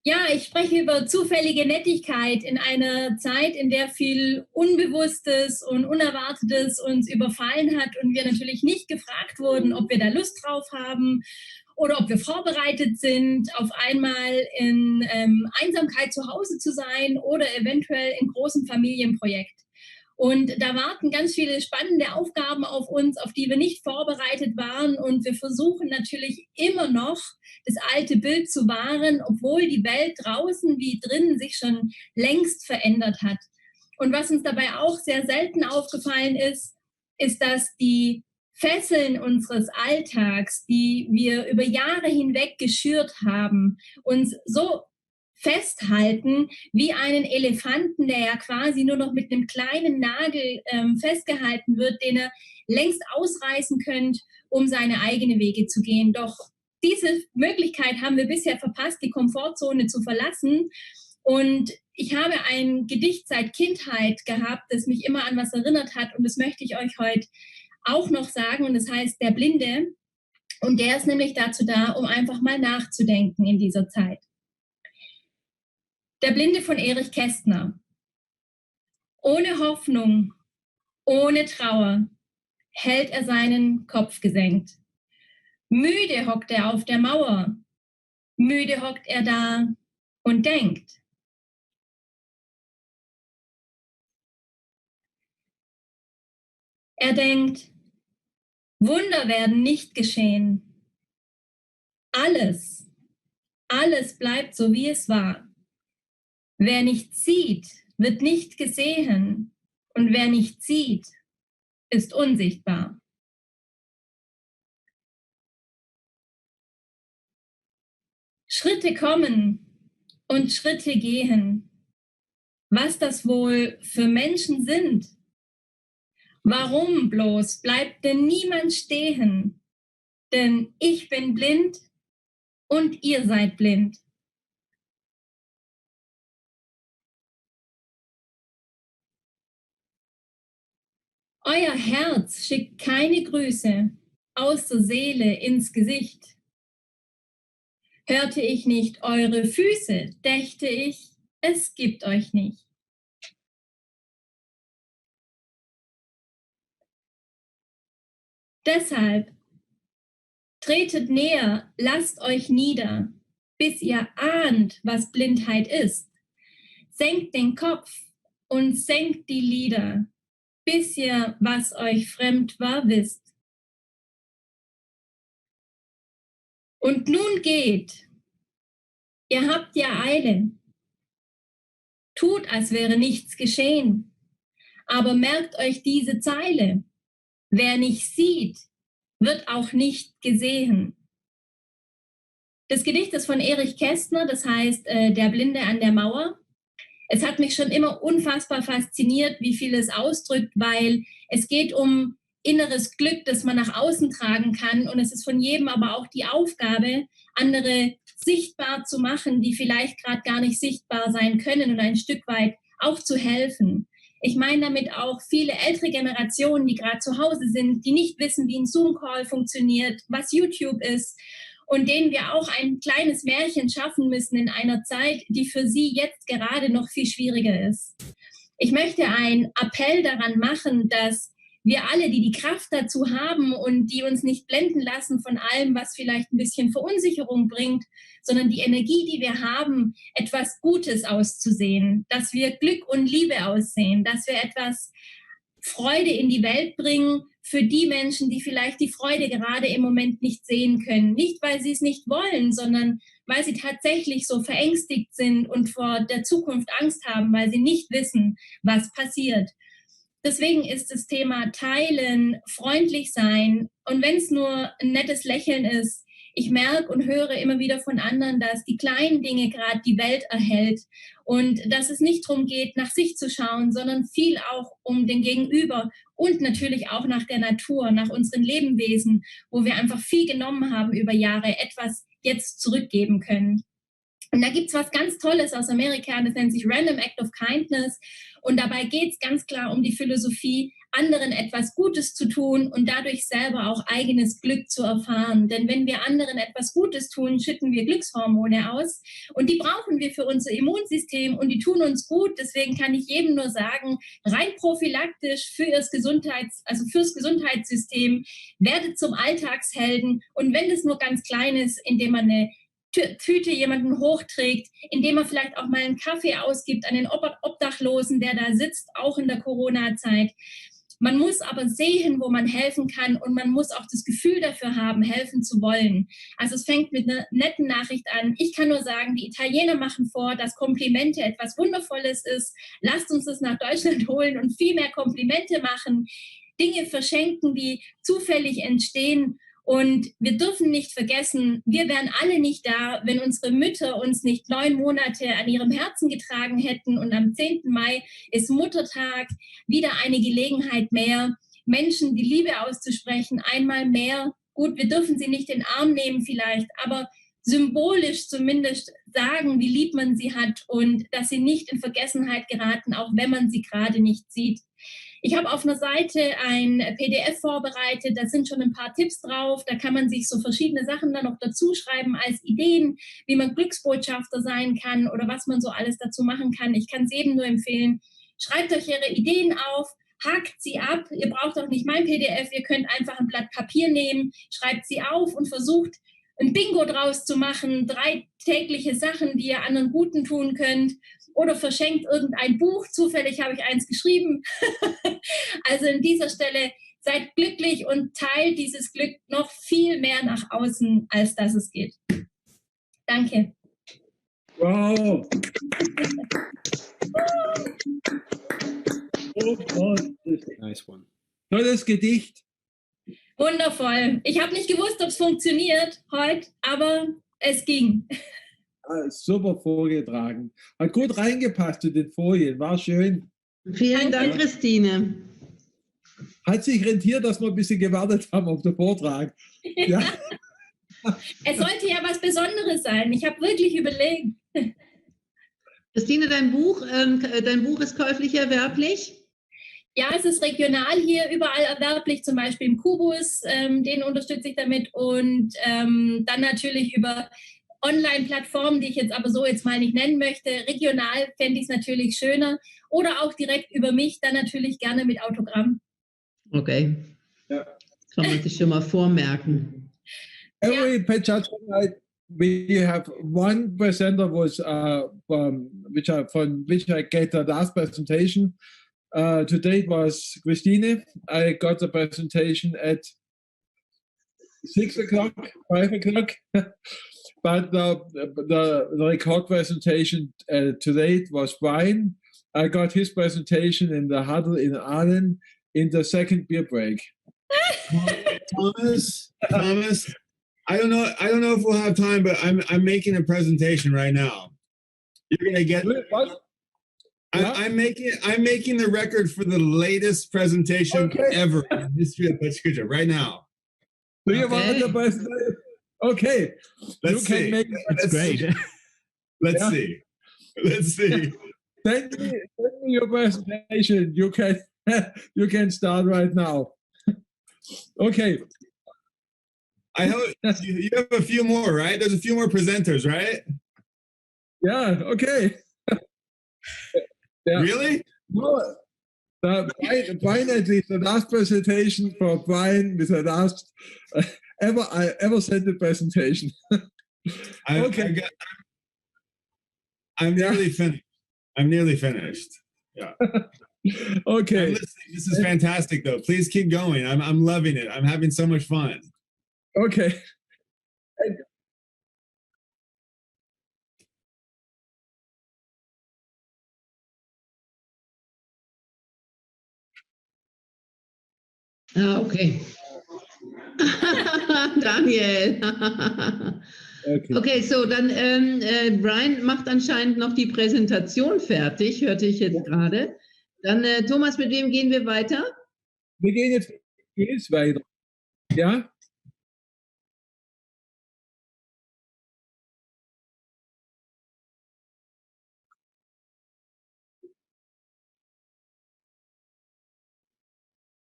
Ja, ich spreche über zufällige Nettigkeit in einer Zeit, in der viel Unbewusstes und Unerwartetes uns überfallen hat und wir natürlich nicht gefragt wurden, ob wir da Lust drauf haben oder ob wir vorbereitet sind, auf einmal in Einsamkeit zu Hause zu sein oder eventuell in großem Familienprojekt. Und da warten ganz viele spannende Aufgaben auf uns, auf die wir nicht vorbereitet waren. Und wir versuchen natürlich immer noch, das alte Bild zu wahren, obwohl die Welt draußen wie drinnen sich schon längst verändert hat. Und was uns dabei auch sehr selten aufgefallen ist, ist, dass die Fesseln unseres Alltags, die wir über Jahre hinweg geschürt haben, uns so festhalten wie einen Elefanten, der ja quasi nur noch mit einem kleinen Nagel festgehalten wird, den er längst ausreißen könnte, um seine eigenen Wege zu gehen. Doch diese Möglichkeit haben wir bisher verpasst, die Komfortzone zu verlassen. Und ich habe ein Gedicht seit Kindheit gehabt, das mich immer an was erinnert hat. Und das möchte ich euch heute auch noch sagen. Und das heißt Der Blinde. Und der ist nämlich dazu da, um einfach mal nachzudenken in dieser Zeit. Der Blinde von Erich Kästner. Ohne Hoffnung, ohne Trauer hält er seinen Kopf gesenkt. Müde hockt er auf der Mauer, müde hockt er da und denkt. Er denkt, Wunder werden nicht geschehen. Alles bleibt so, wie es war. Wer nicht sieht, wird nicht gesehen. Und wer nicht sieht, ist unsichtbar. Schritte kommen und Schritte gehen. Was das wohl für Menschen sind? Warum bloß bleibt denn niemand stehen? Denn ich bin blind und ihr seid blind. Euer Herz schickt keine Grüße aus der Seele ins Gesicht. Hörte ich nicht eure Füße, dächte ich, es gibt euch nicht. Deshalb tretet näher, lasst euch nieder, bis ihr ahnt, was Blindheit ist. Senkt den Kopf und senkt die Lider, bis ihr, was euch fremd war, wisst. Und nun geht, ihr habt ja Eile, tut, als wäre nichts geschehen, aber merkt euch diese Zeile, wer nicht sieht, wird auch nicht gesehen. Das Gedicht ist von Erich Kästner, das heißt Der Blinde an der Mauer. Es hat mich schon immer unfassbar fasziniert, wie viel es ausdrückt, weil es geht um inneres Glück, das man nach außen tragen kann. Und es ist von jedem aber auch die Aufgabe, andere sichtbar zu machen, die vielleicht gerade gar nicht sichtbar sein können und ein Stück weit auch zu helfen. Ich meine damit auch viele ältere Generationen, die gerade zu Hause sind, die nicht wissen, wie ein Zoom-Call funktioniert, was YouTube ist, und denen wir auch ein kleines Märchen schaffen müssen in einer Zeit, die für sie jetzt gerade noch viel schwieriger ist. Ich möchte einen Appell daran machen, dass wir alle, die die Kraft dazu haben und die uns nicht blenden lassen von allem, was vielleicht ein bisschen Verunsicherung bringt, sondern die Energie, die wir haben, etwas Gutes auszusehen, dass wir Glück und Liebe aussehen, dass wir etwas Freude in die Welt bringen für die Menschen, die vielleicht die Freude gerade im Moment nicht sehen können. Nicht, weil sie es nicht wollen, sondern weil sie tatsächlich so verängstigt sind und vor der Zukunft Angst haben, weil sie nicht wissen, was passiert. deswegen ist das Thema Teilen, freundlich sein und wenn es nur ein nettes Lächeln ist, ich merke und höre immer wieder von anderen, dass die kleinen Dinge gerade die Welt erhält und dass es nicht darum geht, nach sich zu schauen, sondern viel auch um den Gegenüber und natürlich auch nach der Natur, nach unseren Lebewesen, wo wir einfach viel genommen haben über Jahre, etwas jetzt zurückgeben können. Und da gibt es was ganz Tolles aus Amerika, das nennt sich Random Act of Kindness. Und dabei geht es ganz klar um die Philosophie, anderen etwas Gutes zu tun und dadurch selber auch eigenes Glück zu erfahren. Denn wenn wir anderen etwas Gutes tun, schütten wir Glückshormone aus. Und die brauchen wir für unser Immunsystem und die tun uns gut. Deswegen kann ich jedem nur sagen, rein prophylaktisch fürs Gesundheitssystem, werdet zum Alltagshelden. Und wenn es nur ganz klein ist, indem man eine Tüte jemanden hochträgt, indem er vielleicht auch mal einen Kaffee ausgibt an den Obdachlosen, der da sitzt, auch in der Corona-Zeit. Man muss aber sehen, wo man helfen kann und man muss auch das Gefühl dafür haben, helfen zu wollen. Also es fängt mit einer netten Nachricht an. Ich kann nur sagen, die Italiener machen vor, dass Komplimente etwas Wundervolles ist. Lasst uns das nach Deutschland holen und viel mehr Komplimente machen, Dinge verschenken, die zufällig entstehen. Und wir dürfen nicht vergessen, wir wären alle nicht da, wenn unsere Mütter uns nicht 9 Monate an ihrem Herzen getragen hätten. Und am 10. Mai ist Muttertag, wieder eine Gelegenheit mehr, Menschen die Liebe auszusprechen, einmal mehr. Gut, wir dürfen sie nicht in den Arm nehmen vielleicht, aber symbolisch zumindest sagen, wie lieb man sie hat und dass sie nicht in Vergessenheit geraten, auch wenn man sie gerade nicht sieht. Ich habe auf einer Seite ein PDF vorbereitet, da sind schon ein paar Tipps drauf, da kann man sich so verschiedene Sachen dann noch dazu schreiben als Ideen, wie man Glücksbotschafter sein kann oder was man so alles dazu machen kann. Ich kann es jedem nur empfehlen, schreibt euch ihre Ideen auf, hakt sie ab, ihr braucht auch nicht mein PDF, ihr könnt einfach ein Blatt Papier nehmen, schreibt sie auf und versucht ein Bingo draus zu machen, 3 tägliche Sachen, die ihr anderen Guten tun könnt. Oder verschenkt irgendein Buch. Zufällig habe ich eins geschrieben. Also an dieser Stelle seid glücklich und teilt dieses Glück noch viel mehr nach außen, als dass es geht. Danke. Wow. Oh Gott. Nice one. Tolles Gedicht. Wundervoll. Ich habe nicht gewusst, ob es funktioniert heute, aber es ging. Super vorgetragen. Hat gut reingepasst in den Folien, war schön. Vielen Dank, Christine. Hat sich rentiert, dass wir ein bisschen gewartet haben auf den Vortrag. Ja. Es sollte ja was Besonderes sein. Ich habe wirklich überlegt. Christine, dein Buch ist käuflich erwerblich? Ja, es ist regional hier überall erwerblich, zum Beispiel im Kubus, den unterstütze ich damit und dann natürlich über Online-Plattformen, die ich jetzt aber so jetzt mal nicht nennen möchte. Regional fände ich es natürlich schöner oder auch direkt über mich, dann natürlich gerne mit Autogramm. Okay. Ja. Kann man sich schon mal vormerken. Every Pecha tonight we have one presenter was from which I get the last presentation. Today it was Christine. I got the presentation at 6 o'clock, 5 o'clock. But the record presentation today was Brian. I got his presentation in the huddle in Aalen in the second beer break. Thomas, I don't know if we'll have time, but I'm making a presentation right now. You're gonna get. What? I'm making the record for the latest presentation ever in the history of Kucha right now. Do you want the presentation? Okay. Let's see. That's great. Let's see. Let's see. Send me your presentation. You can start right now. Okay. I hope you have a few more, right? There's a few more presenters, right? Yeah. Okay. Yeah. Really? No. Brian at least the last presentation for Brian with the last I ever sent a presentation. Okay. I'm nearly finished. I'm nearly finished. Yeah. Okay. This is fantastic, though. Please keep going. I'm loving it. I'm having so much fun. Okay. Ah, okay. Daniel. Okay, so dann Brian macht anscheinend noch die Präsentation fertig, hörte ich jetzt gerade. Dann Thomas, mit wem gehen wir weiter? Wir gehen jetzt weiter. Ja?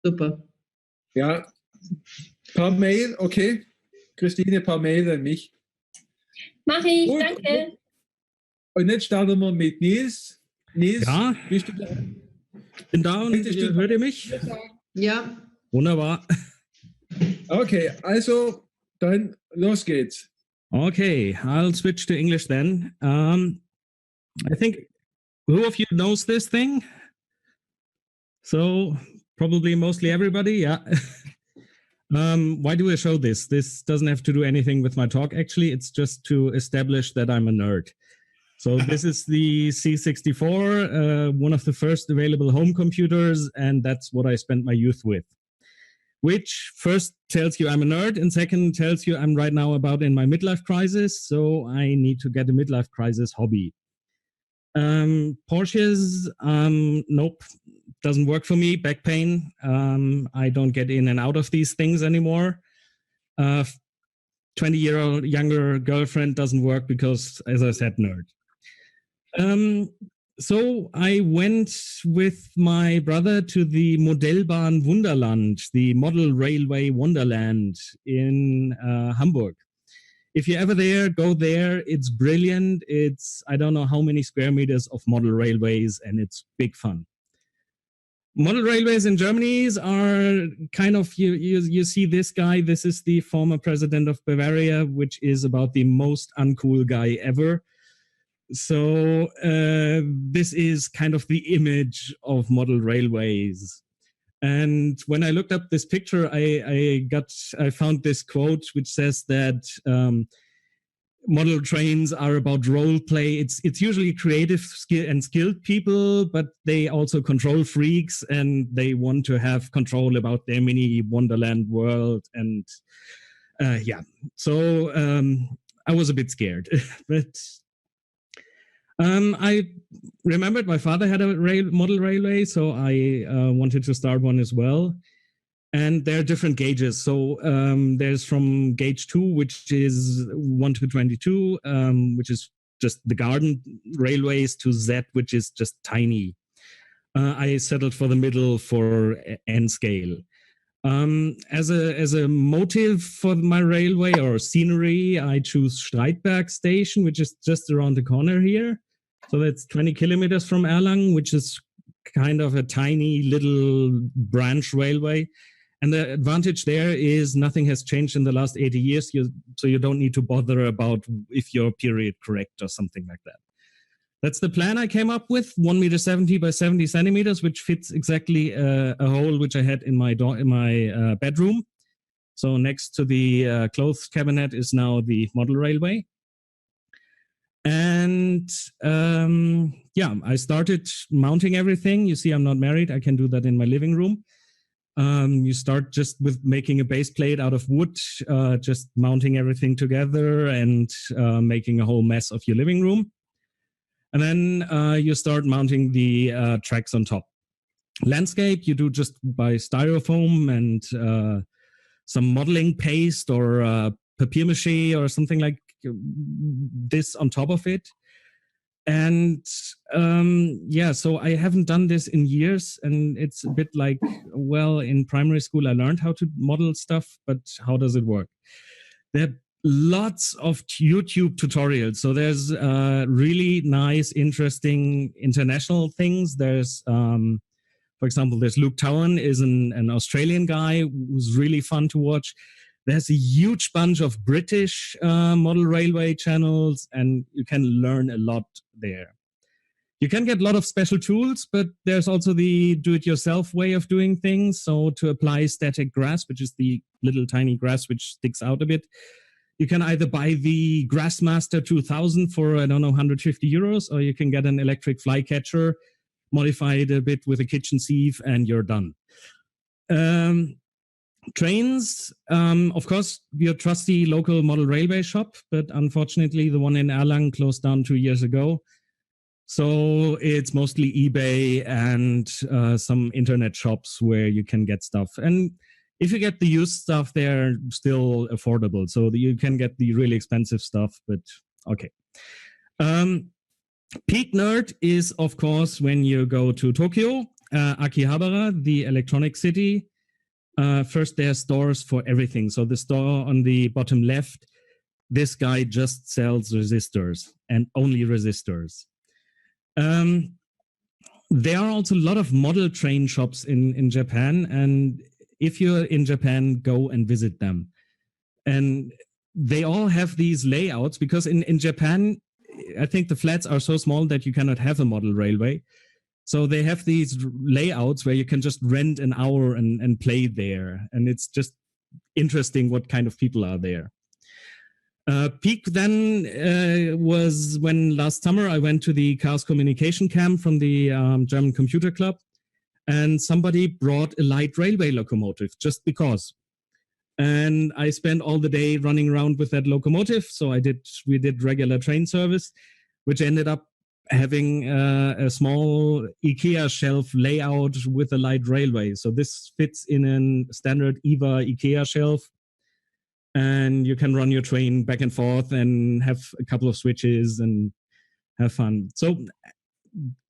Super. Ja. Per Mail, okay. Christine, per Mail an mich. Mach ich, Gut. danke. Und jetzt starten wir mit Nils. Nils, ja, bist du da? Bin da und hört ihr mich? Ja. Wunderbar. Okay, also dann los geht's. Okay, I'll switch to English then. I think who of you knows this thing? So probably mostly everybody, yeah. Why do I show this? This doesn't have to do anything with my talk, actually. It's just to establish that I'm a nerd. So this is the C64, one of the first available home computers, and that's what I spent my youth with. Which first tells you I'm a nerd, and second tells you I'm right now about in my midlife crisis, so I need to get a midlife crisis hobby. Porsches, nope, doesn't work for me, back pain. I don't get in and out of these things anymore. 20-year-old younger girlfriend doesn't work because, as I said, nerd. So I went with my brother to the Modellbahn Wunderland, the model railway wonderland in Hamburg. If you're ever there, go there. It's brilliant. It's, I don't know how many square meters of model railways, and it's big fun. Model railways in Germany are kind of, you see this guy, this is the former president of Bavaria, which is about the most uncool guy ever. So this is kind of the image of model railways. And when I looked up this picture, I found this quote which says that model trains are about role play. It's usually creative and skilled people, but they also control freaks, and they want to have control about their mini Wonderland world. And yeah, so I was a bit scared, but I remembered my father had a model railway, so I wanted to start one as well. And there are different gauges. So there's from gauge 2, which is 1 to 22, which is just the garden railways, to Z, which is just tiny. I settled for the middle for N scale. As a motive for my railway or scenery, I choose Streitberg Station, which is just around the corner here. So that's 20 kilometers from Erlangen, which is kind of a tiny little branch railway. And the advantage there is nothing has changed in the last 80 years, so you don't need to bother about if you're period correct or something like that. That's the plan I came up with, 1.70 meters by 70 centimeters, which fits exactly a hole which I had in my bedroom. So next to the clothes cabinet is now the model railway. And yeah, I started mounting everything. You see, I'm not married. I can do that in my living room. You start just with making a base plate out of wood, just mounting everything together and making a whole mess of your living room. And then you start mounting the tracks on top. Landscape, you do just by styrofoam and some modeling paste or papier-mâché or something like this on top of it. And yeah, so I haven't done this in years, and it's a bit like, well, in primary school I learned how to model stuff, but how does it work? There are lots of YouTube tutorials. So there's really nice, interesting international things. There's, for example, there's Luke Towan, is an Australian guy who's really fun to watch. There's a huge bunch of British model railway channels, and you can learn a lot there. You can get a lot of special tools, but there's also the do-it-yourself way of doing things. So to apply static grass, which is the little tiny grass which sticks out a bit, you can either buy the Grassmaster 2000 for, I don't know, 150 euros, or you can get an electric flycatcher, modify it a bit with a kitchen sieve, and you're done. Trains, of course, your trusty local model railway shop, but unfortunately the one in Aalen closed down 2 years ago. So it's mostly eBay and some internet shops where you can get stuff. And if you get the used stuff, they're still affordable. So you can get the really expensive stuff, but okay. Peak nerd is, of course, when you go to Tokyo, Akihabara, the electronic city. First, there are stores for everything. So the store on the bottom left, this guy just sells resistors and only resistors. There are also a lot of model train shops in Japan. And if you're in Japan, go and visit them. And they all have these layouts because in Japan, I think the flats are so small that you cannot have a model railway. So they have these layouts where you can just rent an hour and play there. And it's just interesting what kind of people are there. Peak then was when last summer I went to the Chaos Communication Camp from the German Computer Club. And somebody brought a light railway locomotive just because. And I spent all the day running around with that locomotive. So we did regular train service, which ended up having a small IKEA shelf layout with a light railway. So this fits in a standard EVA IKEA shelf. And you can run your train back and forth and have a couple of switches and have fun. So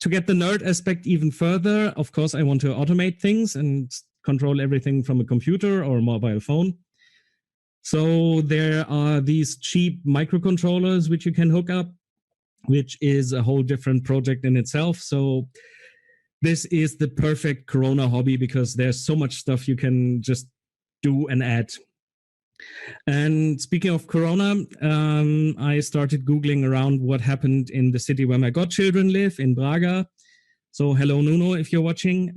to get the nerd aspect even further, of course, I want to automate things and control everything from a computer or a mobile phone. So there are these cheap microcontrollers which you can hook up, which is a whole different project in itself. So this is the perfect Corona hobby because there's so much stuff you can just do and add. And speaking of Corona, I started Googling around what happened in the city where my godchildren live, in Braga. So hello, Nuno, if you're watching.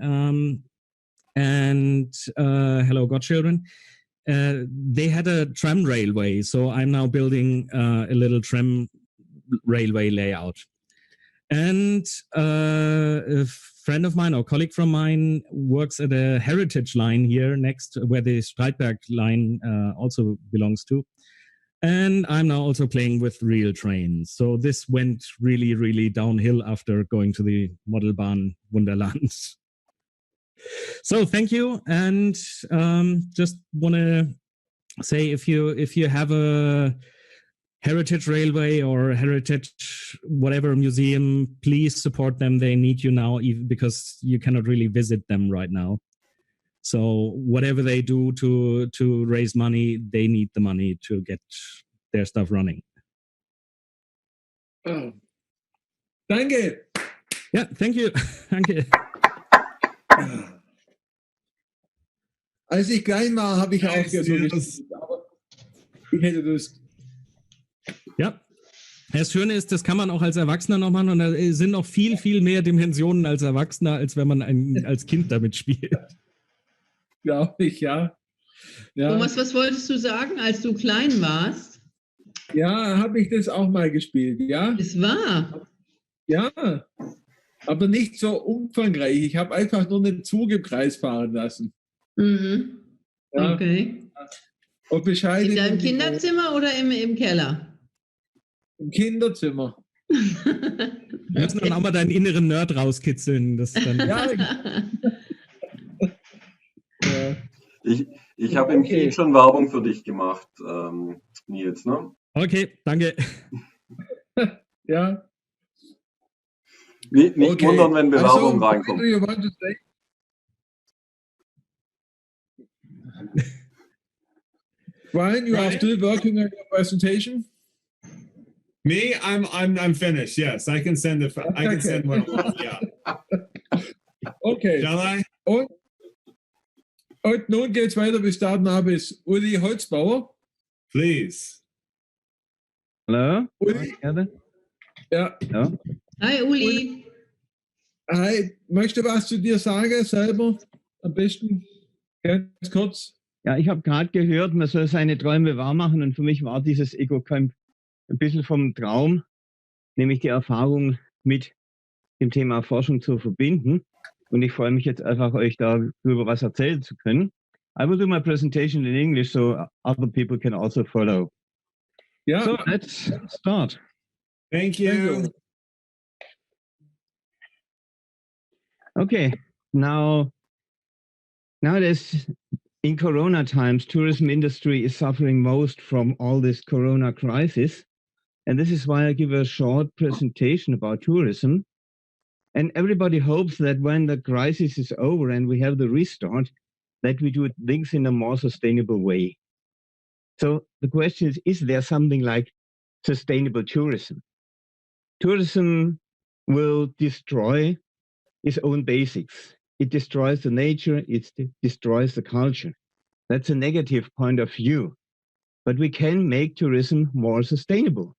And hello, godchildren. They had a tram railway. So I'm now building a little tram railway layout. And a friend of mine or colleague from mine works at a heritage line here next where the Streitberg line also belongs to. And I'm now also playing with real trains. So this went really, really downhill after going to the Modelbahn Wunderland. So thank you. And just want to say if you have a heritage railway or heritage whatever museum, please support them. They need you now even because you cannot really visit them right now. So whatever they do to raise money, they need the money to get their stuff running. Oh. Danke. Yeah, thank you. Danke. Als ich klein war, habe ich auch so gespielt, aber ich hätte das. Ja, das Schöne ist, das kann man auch als Erwachsener noch machen und da sind noch viel, viel mehr Dimensionen als Erwachsener, als wenn man als Kind damit spielt. Glaube ich, ja. Thomas, was wolltest du sagen, als du klein warst? Ja, habe ich das auch mal gespielt, ja. Es war? Ja, aber nicht so umfangreich. Ich habe einfach nur einen Zug im Kreis fahren lassen. Mhm. Ja. Okay. Und bescheiden. In deinem Kinderzimmer oder im Keller? Im Kinderzimmer. Wir müssen dann auch mal deinen inneren Nerd rauskitzeln. Das dann ja. Ich habe im Feed schon Werbung für dich gemacht, Nils. Ne? Okay, danke. Ja. Nicht wundern, wenn Bewerbung reinkommt. Brian, you are still working on your presentation? Me, I'm finished. Yes, I can send it. I can send one. Yeah. Okay. Shall I? Und nun geht's weiter. Wir starten ab bis Uli Holzbauer. Please. Hallo? Uli? Ja. Hi, Uli. Hi. Möchtest du was zu dir sagen selber? Am besten ganz kurz. Ja, ich habe gerade gehört, man soll seine Träume wahr machen und für mich war dieses Ego-Camp ein bisschen vom Traum, nämlich die Erfahrung mit dem Thema Forschung zu verbinden. Und ich freue mich jetzt einfach, euch darüber was erzählen zu können. I will do my presentation in English so other people can also follow. Yeah. So let's start. Thank you. Okay, nowadays in Corona times, tourism industry is suffering most from all this Corona crisis. And this is why I give a short presentation about tourism. And everybody hopes that when the crisis is over and we have the restart, that we do things in a more sustainable way. So the question is there something like sustainable tourism? Tourism will destroy its own basics. It destroys the nature, it destroys the culture. That's a negative point of view. But we can make tourism more sustainable,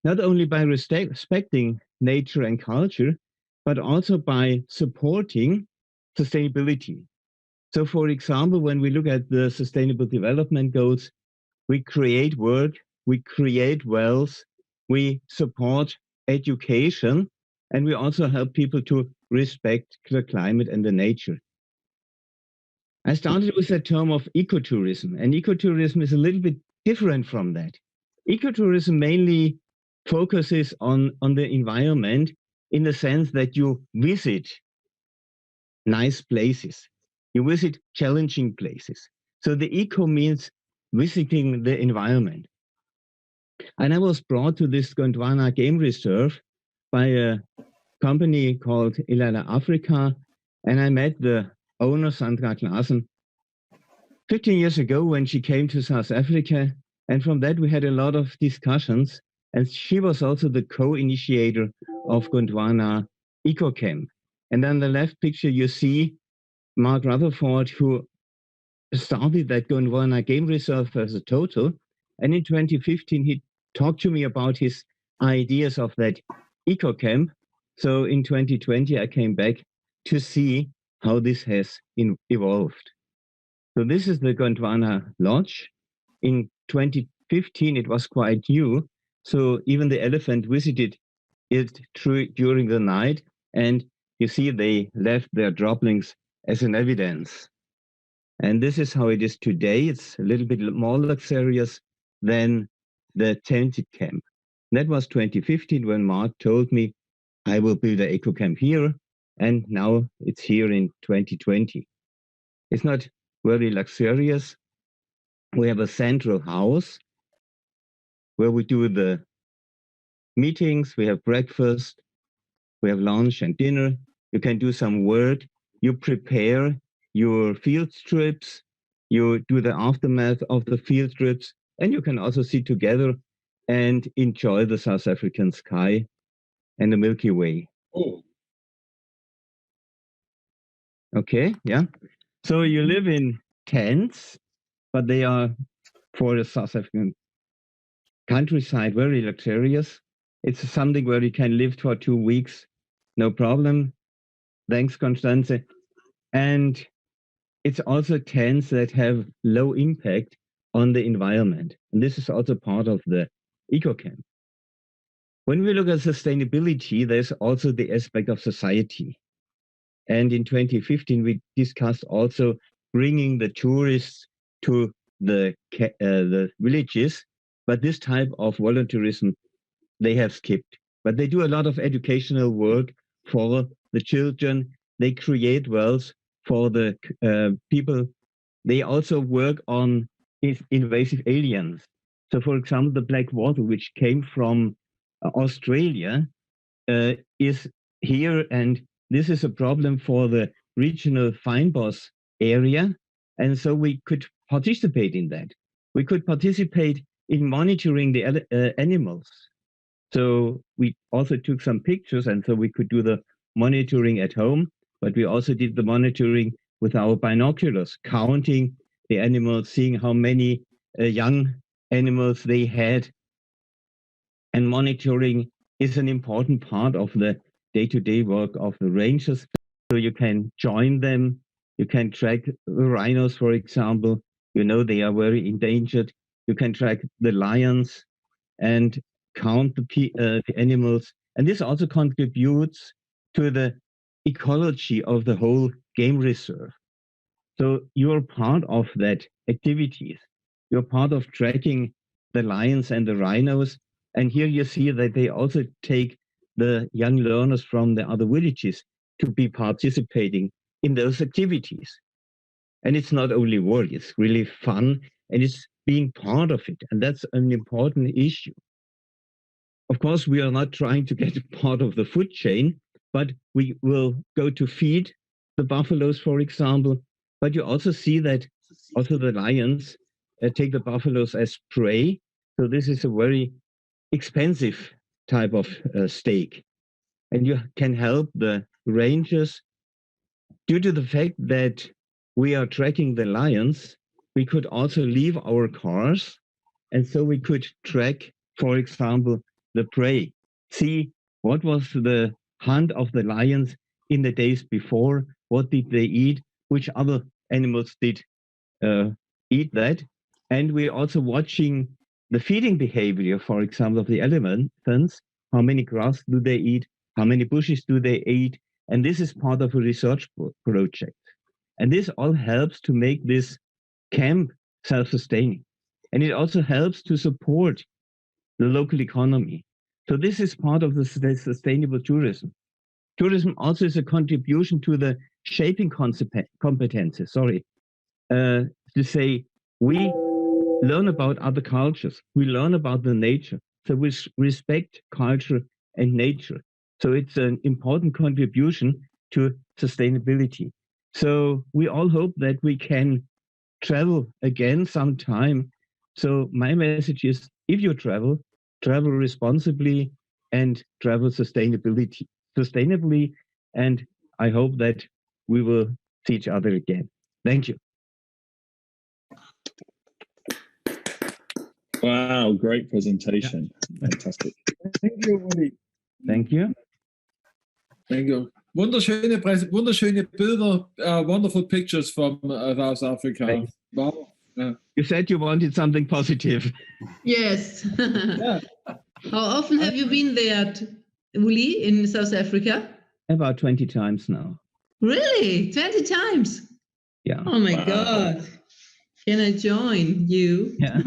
not only by respecting nature and culture, but also by supporting sustainability. So for example, when we look at the Sustainable Development Goals, we create work, we create wealth, we support education, and we also help people to respect the climate and the nature. I started with the term of ecotourism, and ecotourism is a little bit different from that. Ecotourism mainly focuses on the environment in the sense that you visit nice places, you visit challenging places. So the eco means visiting the environment. And I was brought to this Gondwana game reserve by a company called Ilala Africa, and I met the owner, Sandra Klaassen, 15 years ago when she came to South Africa. And from that, we had a lot of discussions. And she was also the co-initiator of Gondwana Eco Camp. And on the left picture, you see Mark Rutherford, who started that Gondwana Game Reserve as a total. And in 2015, he talked to me about his ideas of that Eco Camp. So in 2020, I came back to see how this has evolved. So this is the Gondwana Lodge. In 2015, it was quite new. So even the elephant visited it during the night. And you see they left their droppings as an evidence. And this is how it is today. It's a little bit more luxurious than the tented camp. That was 2015 when Mark told me I will build an eco camp here. And now it's here in 2020. It's not very luxurious. We have a central house where we do the meetings, we have breakfast, we have lunch and dinner. You can do some work. You prepare your field trips. You do the aftermath of the field trips. And you can also sit together and enjoy the South African sky and the Milky Way. Oh. Okay, yeah. So you live in tents, but they are for the South African countryside very luxurious. It's something where you can live for 2 weeks, no problem. Thanks, Constanze. And it's also tents that have low impact on the environment. And this is also part of the eco camp. When we look at sustainability, there's also the aspect of society. And in 2015, we discussed also bringing the tourists to the villages. But this type of volunteerism, they have skipped. But they do a lot of educational work for the children. They create wealth for the people. They also work on invasive aliens. So, for example, the black water, which came from Australia, is here, and this is a problem for the regional fynbos area. And so we could participate in that. We could participate in monitoring the animals. So we also took some pictures, and so we could do the monitoring at home, but we also did the monitoring with our binoculars, counting the animals, seeing how many young animals they had. And monitoring is an important part of the day-to-day work of the rangers. So you can join them, you can track rhinos, for example. You know they are very endangered. You can track the lions and count the animals. And this also contributes to the ecology of the whole game reserve. So you're part of that activities. You're part of tracking the lions and the rhinos. And here you see that they also take the young learners from the other villages to be participating in those activities. And it's not only work, it's really fun, and it's being part of it. And that's an important issue. Of course, we are not trying to get part of the food chain, but we will go to feed the buffaloes, for example. But you also see that also the lions take the buffaloes as prey. So this is a very expensive type of steak. And you can help the rangers. Due to the fact that we are tracking the lions, we could also leave our cars. And so we could track, for example, the prey. See what was the hunt of the lions in the days before, what did they eat, which other animals did eat that. And we're also watching the feeding behavior, for example, of the elephants. How many grass do they eat? How many bushes do they eat? And this is part of a research project. And this all helps to make this camp self-sustaining. And it also helps to support the local economy. So this is part of the sustainable tourism. Tourism also is a contribution to the shaping competences, to say we learn about other cultures, we learn about the nature, so we respect culture and nature. So it's an important contribution to sustainability. So we all hope that we can travel again sometime. So my message is, if you travel, travel responsibly and travel sustainably. And I hope that we will see each other again. Thank you. Wow, great presentation. Fantastic. Thank you, Uli. Thank you. Thank you. Wunderschöne Bilder, wonderful pictures from South Africa. Wow. Yeah. You said you wanted something positive. Yes. Yeah. How often have you been there, Uli, in South Africa? About 20 times now. Really? 20 times? Yeah. Oh my God. Can I join you? Yeah.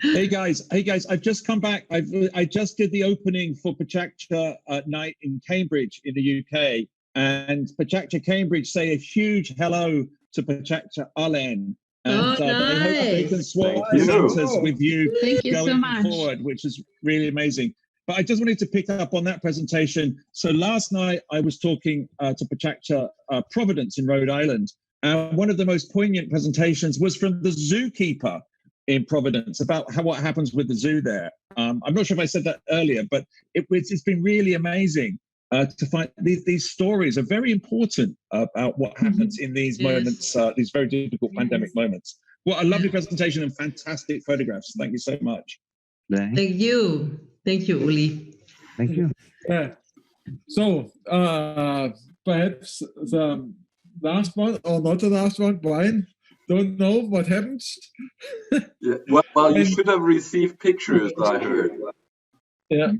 Hey guys, I've just come back. I just did the opening for Pecha night in Cambridge in the UK, and Pecha Cambridge say a huge hello to Pecha Aalen, and they hope they can swap presenters with you going forward, which is really amazing. But I just wanted to pick up on that presentation. So last night I was talking to Pecha Providence in Rhode Island, and one of the most poignant presentations was from the zookeeper in Providence about what happens with the zoo there. I'm not sure if I said that earlier, but it's been really amazing to find these stories are very important about what happens in these moments, these very difficult pandemic moments. What a lovely presentation and fantastic photographs. Thank you so much. Thank you. Thank you, Uli. Thank you. Yeah. So perhaps the last one or not the last one, Brian? Don't know what happens. Yeah, well, you should have received pictures, I heard. Yeah.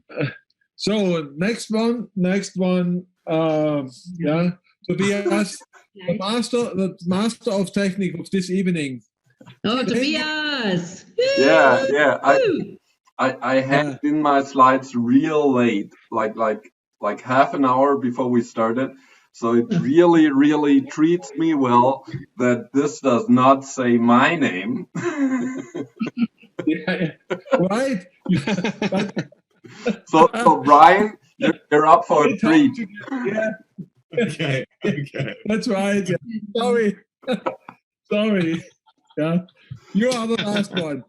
So next one. Yeah. Tobias, the master of technique of this evening. Oh, Tobias. Yeah. I had in my slides real late, like half an hour before we started. So it really treats me well that this does not say my name. Yeah, right. So Brian, you're up for a treat. Yeah. Okay. That's right. Yeah. Sorry. Yeah. You are the last one.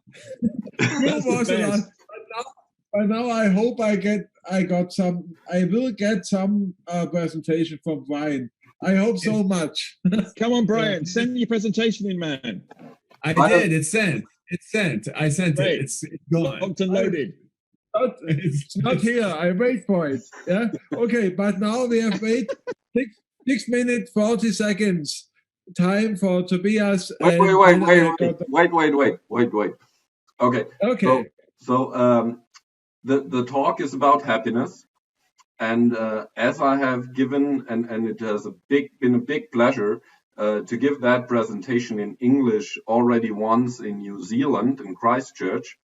You was the last. But now I hope I will get some presentation from Brian. I hope so much. Come on, Brian, send your presentation in, man. I did. It's sent. I sent it. It's gone. Locked and loaded. It's not here. I wait for it. Yeah. Okay. But now we have 6 minutes 40 seconds time for Tobias. Wait. Okay. So the talk is about happiness, and as I have given, and it has been a big pleasure to give that presentation in English already once in New Zealand, in Christchurch.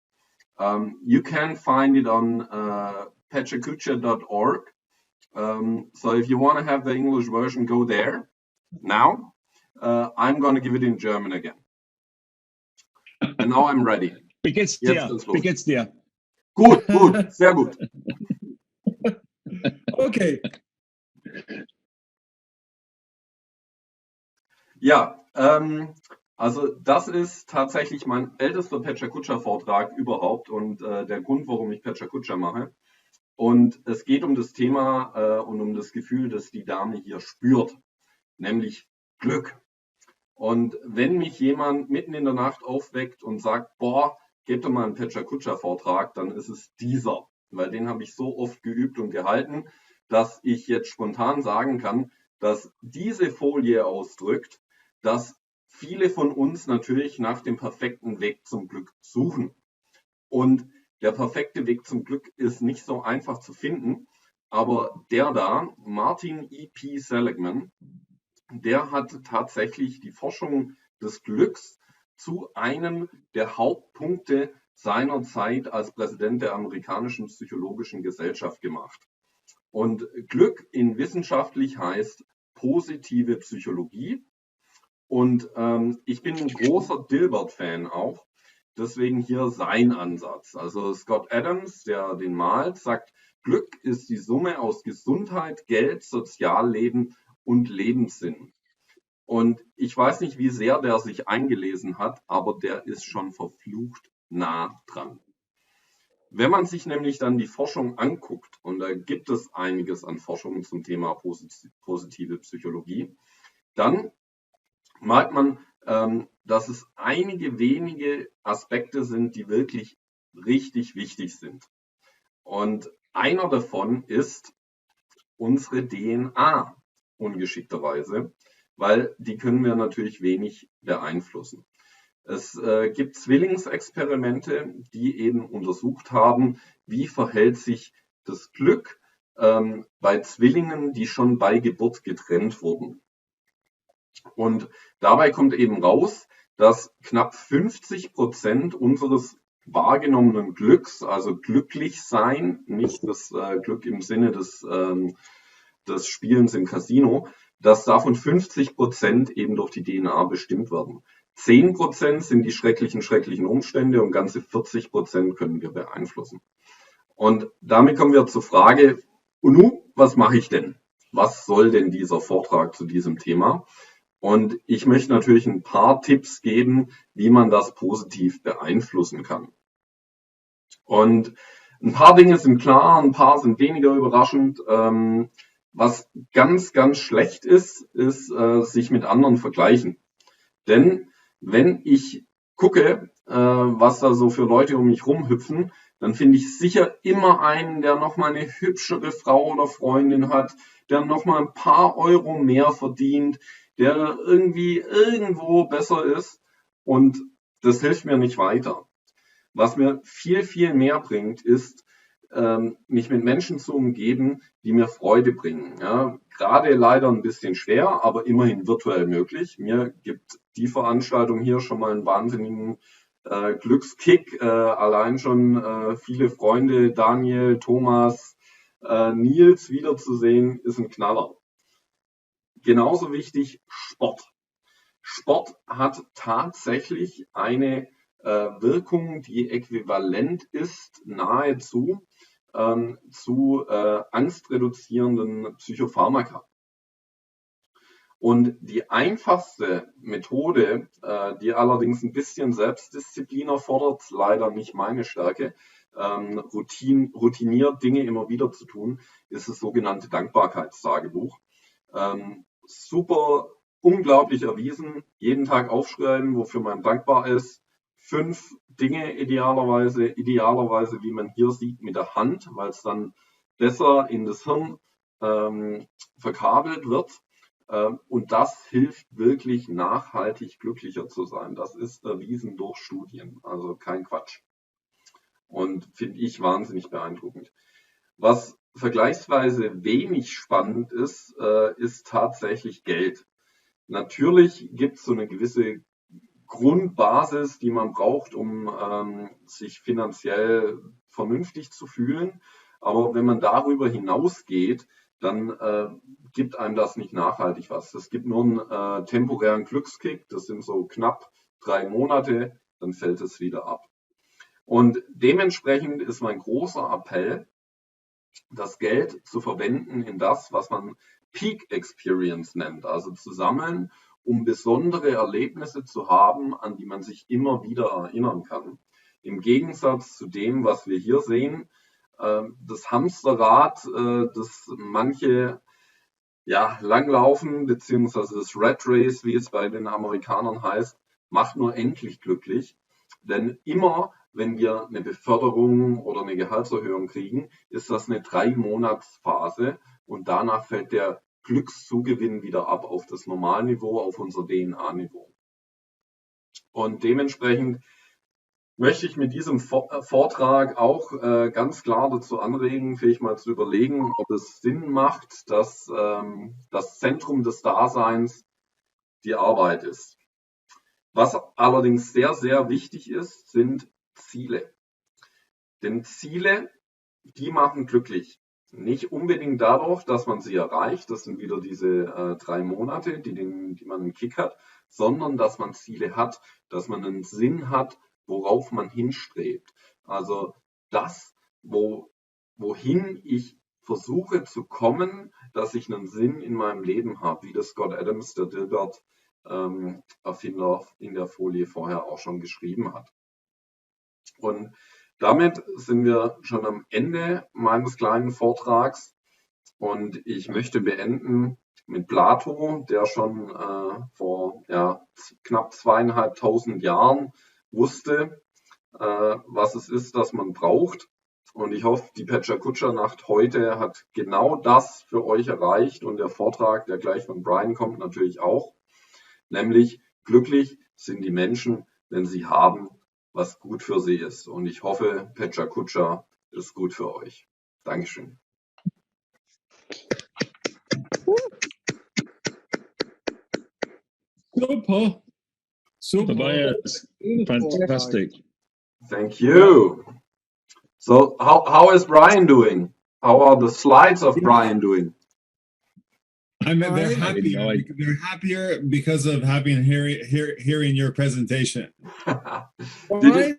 You can find it on pechakucha.org. So if you want to have the English version, go there. Now, I'm going to give it in German again. And now I'm ready. Wie geht's dir? Wie geht's dir? Gut, gut, sehr gut. Okay. Ja, also das ist tatsächlich mein ältester Pecha Kucha Vortrag überhaupt und der Grund, warum ich Pecha Kucha mache. Und es geht um das Thema und um das Gefühl, das die Dame hier spürt, nämlich Glück. Und wenn mich jemand mitten in der Nacht aufweckt und sagt, boah, gib doch mal einen Pecha Kucha Vortrag, dann ist es dieser, weil den habe ich so oft geübt und gehalten, dass ich jetzt spontan sagen kann, dass diese Folie ausdrückt, dass viele von uns natürlich nach dem perfekten Weg zum Glück suchen. Und der perfekte Weg zum Glück ist nicht so einfach zu finden, aber der da, Martin E.P. Seligman, der hat tatsächlich die Forschung des Glücks zu einem der Hauptpunkte seiner Zeit als Präsident der amerikanischen psychologischen Gesellschaft gemacht. Und Glück in wissenschaftlich heißt positive Psychologie. Und ich bin ein großer Dilbert-Fan auch. Deswegen hier sein Ansatz. Also Scott Adams, der den malt, sagt, Glück ist die Summe aus Gesundheit, Geld, Sozialleben und Lebenssinn. Und ich weiß nicht, wie sehr der sich eingelesen hat, aber der ist schon verflucht nah dran. Wenn man sich nämlich dann die Forschung anguckt, und da gibt es einiges an Forschung zum Thema positive Psychologie, dann merkt man, dass es einige wenige Aspekte sind, die wirklich richtig wichtig sind. Und einer davon ist unsere DNA, ungeschickterweise, weil die können wir natürlich wenig beeinflussen. Es gibt Zwillingsexperimente, die eben untersucht haben, wie verhält sich das Glück bei Zwillingen, die schon bei Geburt getrennt wurden. Und dabei kommt eben raus, dass knapp 50% unseres wahrgenommenen Glücks, also glücklich sein, nicht das Glück im Sinne des Spielens im Casino, dass davon 50% eben durch die DNA bestimmt werden. 10% sind die schrecklichen Umstände und ganze 40% können wir beeinflussen. Und damit kommen wir zur Frage, und nun, was mache ich denn? Was soll denn dieser Vortrag zu diesem Thema? Und ich möchte natürlich ein paar Tipps geben, wie man das positiv beeinflussen kann. Und ein paar Dinge sind klar, ein paar sind weniger überraschend. Was ganz, ganz schlecht ist, ist sich mit anderen vergleichen. Denn wenn ich gucke, was da so für Leute um mich rumhüpfen, dann finde ich sicher immer einen, der noch mal eine hübschere Frau oder Freundin hat, der noch mal ein paar Euro mehr verdient, der irgendwie irgendwo besser ist, und das hilft mir nicht weiter. Was mir viel, viel mehr bringt, ist, mich mit Menschen zu umgeben, die mir Freude bringen. Ja, gerade leider ein bisschen schwer, aber immerhin virtuell möglich. Mir gibt die Veranstaltung hier schon mal einen wahnsinnigen Glückskick. Allein schon viele Freunde, Daniel, Thomas, Nils wiederzusehen, ist ein Knaller. Genauso wichtig, Sport. Sport hat tatsächlich eine Wirkung, die äquivalent ist nahezu zu angstreduzierenden Psychopharmaka. Und die einfachste Methode, die allerdings ein bisschen Selbstdisziplin erfordert, leider nicht meine Stärke, routiniert Dinge immer wieder zu tun, ist das sogenannte Dankbarkeitstagebuch. Super, unglaublich erwiesen, jeden Tag aufschreiben, wofür man dankbar ist. 5 Dinge idealerweise, wie man hier sieht, mit der Hand, weil es dann besser in das Hirn verkabelt wird. Und das hilft wirklich nachhaltig glücklicher zu sein. Das ist erwiesen durch Studien, also kein Quatsch. Und finde ich wahnsinnig beeindruckend. Was vergleichsweise wenig spannend ist, ist tatsächlich Geld. Natürlich gibt es so eine gewisse Grundbasis, die man braucht, um sich finanziell vernünftig zu fühlen. Aber wenn man darüber hinausgeht, dann gibt einem das nicht nachhaltig was. Es gibt nur einen temporären Glückskick, das sind so knapp 3 Monate, dann fällt es wieder ab. Und dementsprechend ist mein großer Appell, das Geld zu verwenden in das, was man Peak Experience nennt, also zu sammeln, um besondere Erlebnisse zu haben, an die man sich immer wieder erinnern kann. Im Gegensatz zu dem, was wir hier sehen, das Hamsterrad, das manche langlaufen, beziehungsweise das Rat Race, wie es bei den Amerikanern heißt, macht nur endlich glücklich. Denn immer, wenn wir eine Beförderung oder eine Gehaltserhöhung kriegen, ist das eine 3-Monats-Phase und danach fällt der Glückszugewinn wieder ab auf das Normalniveau, auf unser DNA-Niveau. Und dementsprechend möchte ich mit diesem Vortrag auch ganz klar dazu anregen, vielleicht mal zu überlegen, ob es Sinn macht, dass das Zentrum des Daseins die Arbeit ist. Was allerdings sehr, sehr wichtig ist, sind Ziele. Denn Ziele, die machen glücklich. Nicht unbedingt dadurch, dass man sie erreicht, das sind wieder diese 3 Monate, die man einen Kick hat, sondern dass man Ziele hat, dass man einen Sinn hat, worauf man hinstrebt. Also das, wohin ich versuche zu kommen, dass ich einen Sinn in meinem Leben habe, wie das Scott Adams, der Dilbert Erfinder, in der Folie vorher auch schon geschrieben hat. Und damit sind wir schon am Ende meines kleinen Vortrags und ich möchte beenden mit Plato, der schon vor knapp 2500 Jahren wusste, was es ist, das man braucht. Und ich hoffe, die Pecha Kucha Nacht heute hat genau das für euch erreicht und der Vortrag, der gleich von Brian kommt, natürlich auch. Nämlich, glücklich sind die Menschen, wenn sie haben, was gut für sie ist. Und ich hoffe, Pecha Kucha ist gut für euch. Dankeschön. Super. Tobias, fantastic. Thank you. So, how is Brian doing? How are the slides of Brian doing? They're happy. They're happier because of hearing your presentation. Cool. There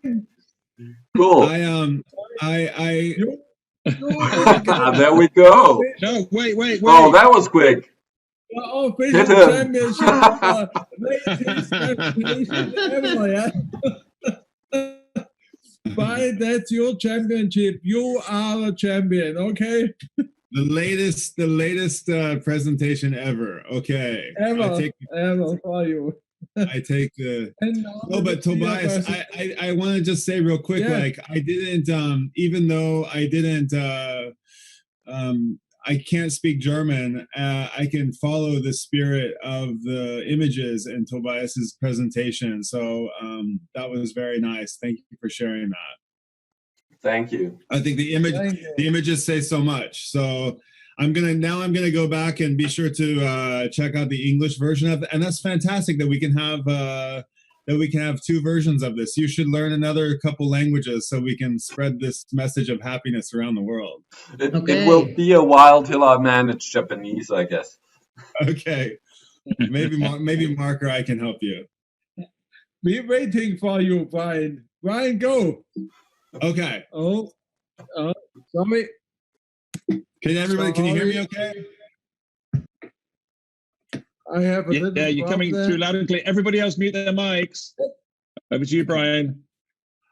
we go. No, wait. Oh, that was quick. Oh, Hit him. Brian, that's your championship. You are a champion, okay? The latest presentation ever. Okay. Ever for you. I take the no, but Tobias, I want to just say real quick, like I didn't even though I didn't I can't speak German, I can follow the spirit of the images in Tobias's presentation. So that was very nice. Thank you for sharing that. Thank you. I think the images say so much. So I'm gonna go back and be sure to check out the English version of it. And that's fantastic that we can have 2 versions of this. You should learn another couple languages so we can spread this message of happiness around the world. It will be a while till I manage Japanese, I guess. Okay. Maybe Mark or I can help you. We're waiting for you, Brian. Brian, go. Okay. Oh, sorry. Can you hear me okay? I have a little Yeah, you're coming through loud and clear. Everybody else mute their mics. Over to you, Brian.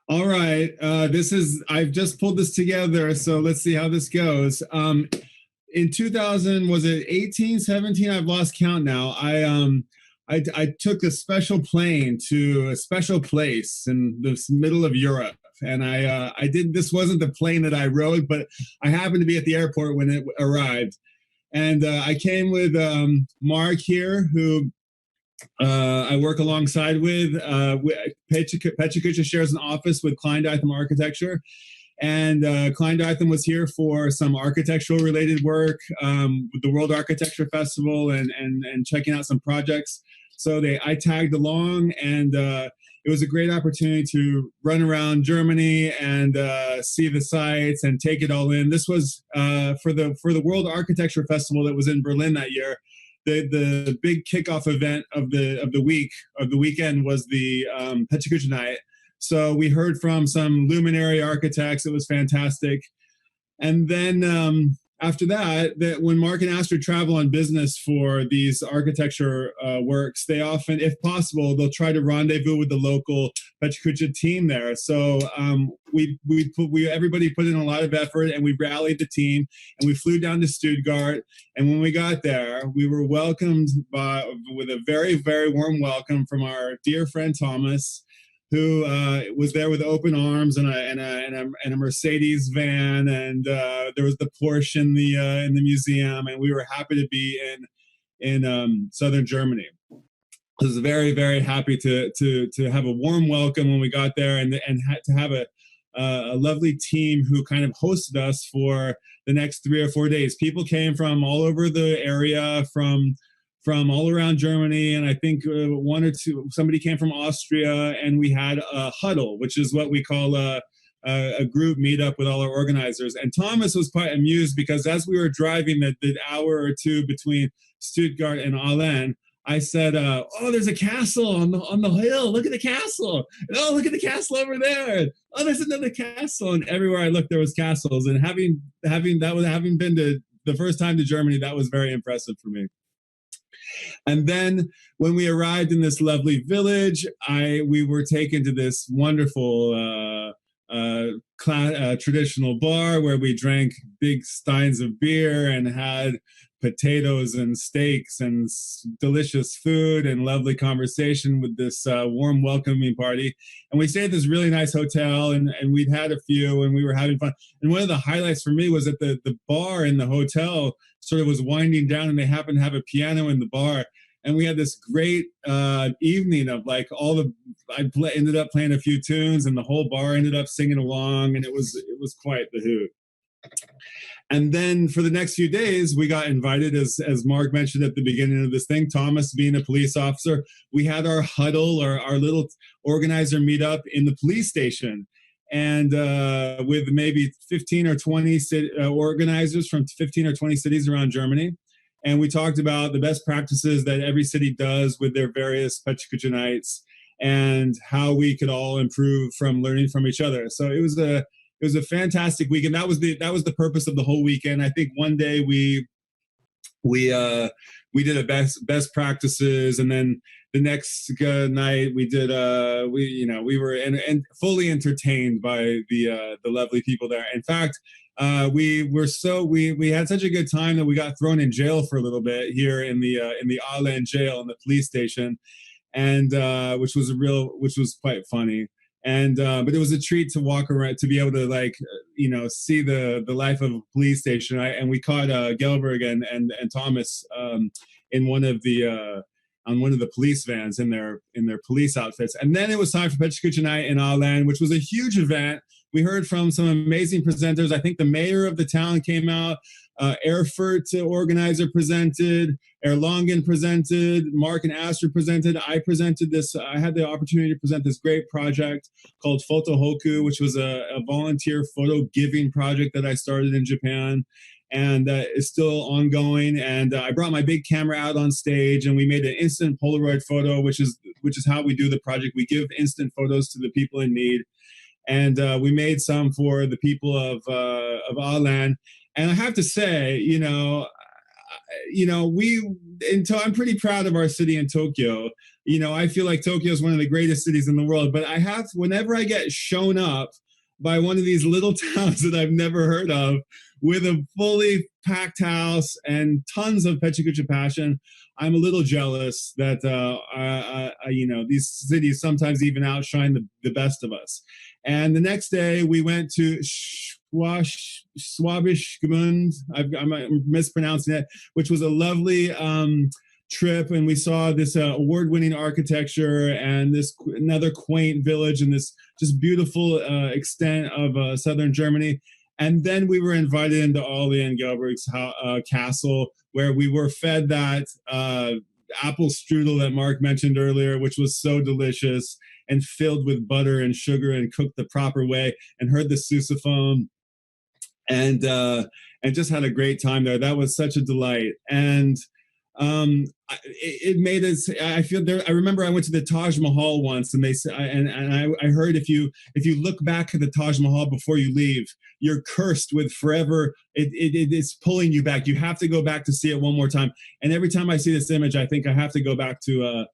All right. I've just pulled this together, so let's see how this goes. In 2000, was it 18, 17? I've lost count now. I took a special plane to a special place in the middle of Europe. And this wasn't the plane that I rode, but I happened to be at the airport when it arrived. And I came with Mark here, who I work alongside with. Pecha Kucha shares an office with Klein Architecture. And Kleindartham was here for some architectural related work with the World Architecture Festival and checking out some projects. So I tagged along, and it was a great opportunity to run around Germany and see the sites and take it all in. This was for the World Architecture Festival that was in Berlin that year. The big kickoff event of the weekend was the Pecha Kucha night. So we heard from some luminary architects. It was fantastic. And then after that, when Mark and Astrid travel on business for these architecture works, they often, if possible, they'll try to rendezvous with the local Pecha Kucha team there. So everybody put in a lot of effort, and we rallied the team, and we flew down to Stuttgart. And when we got there, we were welcomed with a very, very warm welcome from our dear friend Thomas, who was there with open arms and a Mercedes van, and there was the Porsche in the museum, and we were happy to be in southern Germany. I was very, very happy to have a warm welcome when we got there, and to have a lovely team who kind of hosted us for the next 3 or 4 days. People came from all over the area, from all around Germany, and I think one or two, somebody came from Austria, and we had a huddle, which is what we call a group meetup with all our organizers. And Thomas was quite amused because as we were driving the hour or two between Stuttgart and Aalen, I said, "Oh, there's a castle on the hill. Look at the castle! And, oh, look at the castle over there! Oh, there's another castle!" And everywhere I looked, there was castles. And having been to the first time to Germany, that was very impressive for me. And then when we arrived in this lovely village, we were taken to this wonderful traditional bar where we drank big steins of beer and had potatoes and steaks and delicious food and lovely conversation with this warm welcoming party. And we stayed at this really nice hotel, and we'd had a few, and we were having fun. And one of the highlights for me was that the bar in the hotel sort of was winding down, and they happened to have a piano in the bar. And we had this great evening of like ended up playing a few tunes, and the whole bar ended up singing along, and it was quite the hoot. And then for the next few days, we got invited, as Mark mentioned at the beginning of this thing, Thomas being a police officer, we had our huddle, or our little organizer meetup in the police station. And with maybe 15 or 20 organizers from 15 or 20 cities around Germany. And we talked about the best practices that every city does with their various Pecha Kucha nights, and how we could all improve from learning from each other. So it was a fantastic weekend. That was the purpose of the whole weekend. I think one day we did a best practices, and then the next night we did we were fully entertained by the lovely people there. In fact, we had such a good time that we got thrown in jail for a little bit here in the Aalen jail in the police station, and which was quite funny. And but it was a treat to walk around, to be able to see the life of a police station. And we caught Gelberg and Thomas in one of the police vans in their police outfits. And then it was time for Pecha Kucha night in Aalen, which was a huge event. We heard from some amazing presenters. I think the mayor of the town came out. Erfurt organizer presented, Erlangen presented, Mark and Astrid presented. I had the opportunity to present this great project called Photo Hoku, which was a volunteer photo giving project that I started in Japan, and is still ongoing. And I brought my big camera out on stage, and we made an instant Polaroid photo, which is how we do the project. We give instant photos to the people in need. And we made some for the people of Aalen. And I have to say, I'm pretty proud of our city in Tokyo. I feel like Tokyo is one of the greatest cities in the world. But whenever I get shown up by one of these little towns that I've never heard of, with a fully packed house and tons of Pecha Kucha passion, I'm a little jealous that these cities sometimes even outshine the best of us. And the next day we went to Schwabisch Gmünd, I'm mispronouncing it, which was a lovely trip, and we saw this award-winning architecture and this another quaint village and this just beautiful extent of southern Germany. And then we were invited into Aalen Gelberg's castle, where we were fed that apple strudel that Mark mentioned earlier, which was so delicious and filled with butter and sugar and cooked the proper way, and heard the sousaphone, and just had a great time there. That was such a delight. And it made us, I feel there, I remember I went to the Taj Mahal once, and they said, I heard if you look back at the Taj Mahal before you leave, you're cursed with forever. It's pulling you back. You have to go back to see it one more time. And every time I see this image, I think I have to go back to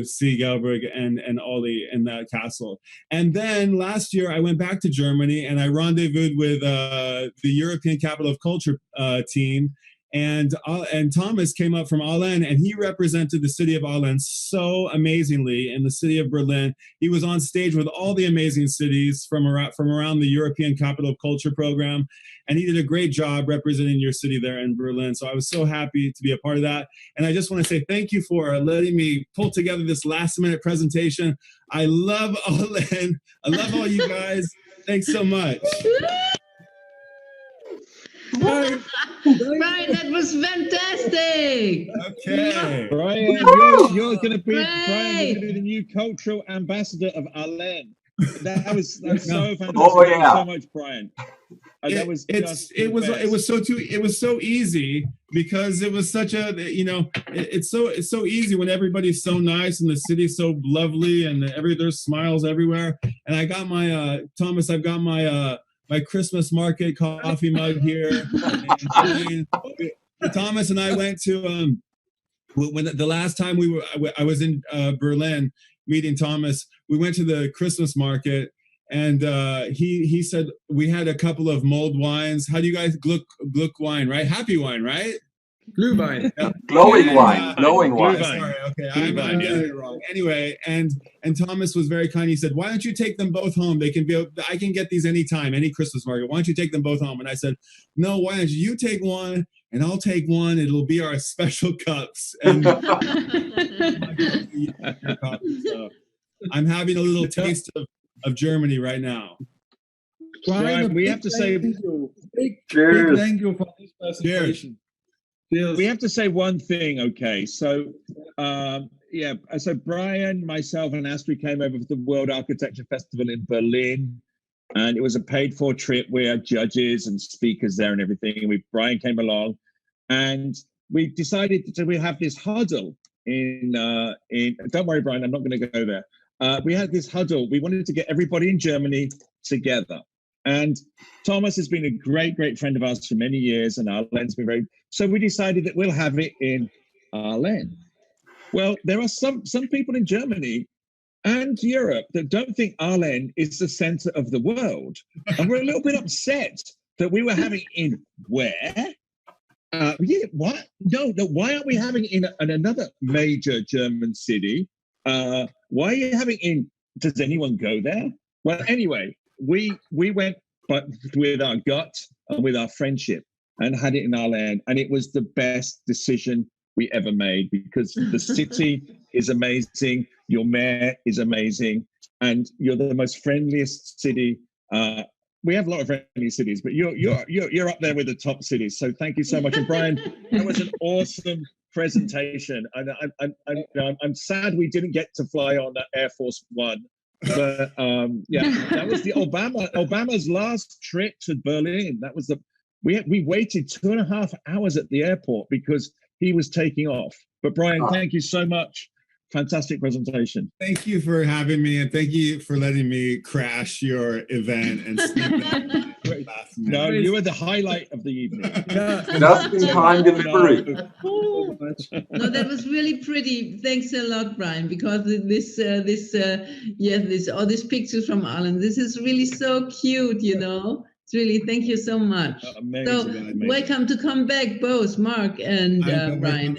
see Gelberg and Ollie in that castle. And then last year I went back to Germany, and I rendezvoused with the European Capital of Culture team. And Thomas came up from Aalen, and he represented the city of Aalen so amazingly in the city of Berlin. He was on stage with all the amazing cities from around the European Capital of Culture program, and he did a great job representing your city there in Berlin. So I was so happy to be a part of that. And I just want to say thank you for letting me pull together this last-minute presentation. I love Aalen. I love all you guys. Thanks so much. Brian, that was fantastic. Okay, Brian, you're going to be the new cultural ambassador of Aalen. That was so fantastic. Oh, yeah. Thank you so much, Brian. It was so easy, because it was such a, it's so easy when everybody's so nice and the city's so lovely and there's smiles everywhere. And I got my Thomas, I've got my Christmas market coffee mug here. And Thomas and I went to when the last time I was in Berlin meeting Thomas. We went to the Christmas market, and he said we had a couple of mulled wines. How do you guys Gluck wine, right? Happy wine, right? Glühwein. Yeah. Glowing wine. Glowing wine. Sorry, okay, I'm getting it wrong. Anyway, and Thomas was very kind. He said, "Why don't you take them both home? I can get these anytime, any Christmas market. Why don't you take them both home?" And I said, "No, why don't you take one and I'll take one. It'll be our special cups." And so I'm having a little taste of Germany right now. Brian, we have to say big Cheers. thank you for this presentation. Cheers. We have to say one thing, okay? So, so Brian, myself, and Astrid came over for the World Architecture Festival in Berlin, and it was a paid-for trip. We had judges and speakers there and everything. Brian came along, and we decided we have this huddle in. Don't worry, Brian, I'm not going to go there. We had this huddle. We wanted to get everybody in Germany together. And Thomas has been a great, great friend of ours for many years, and Aalen's been very. So we decided that we'll have it in Aalen. Well, there are some people in Germany and Europe that don't think Aalen is the center of the world, and we're a little bit upset that we were having in where? What? No. Why aren't we having it in another major German city? Why are you having in? Does anyone go there? Well, anyway. We went with our gut and with our friendship and had it in Aalen, and it was the best decision we ever made, because the city is amazing, your mayor is amazing, and you're the most friendliest city. We have a lot of friendly cities, but you're up there with the top cities. So thank you so much. And Brian, that was an awesome presentation, and I'm sad we didn't get to fly on that Air Force One. But that was the Obama's last trip to Berlin. That was we waited 2.5 hours at the airport because he was taking off. But Brian, thank you so much. Fantastic presentation. Thank you for having me, and thank you for letting me crash your event and speak that. No, you were the highlight of the evening. Just in time delivery. No, that was really pretty. Thanks a lot, Brian, because all these pictures from Aalen. This is really so cute, It's really, thank you so much. Amazing. Welcome to come back, both Mark and Brian.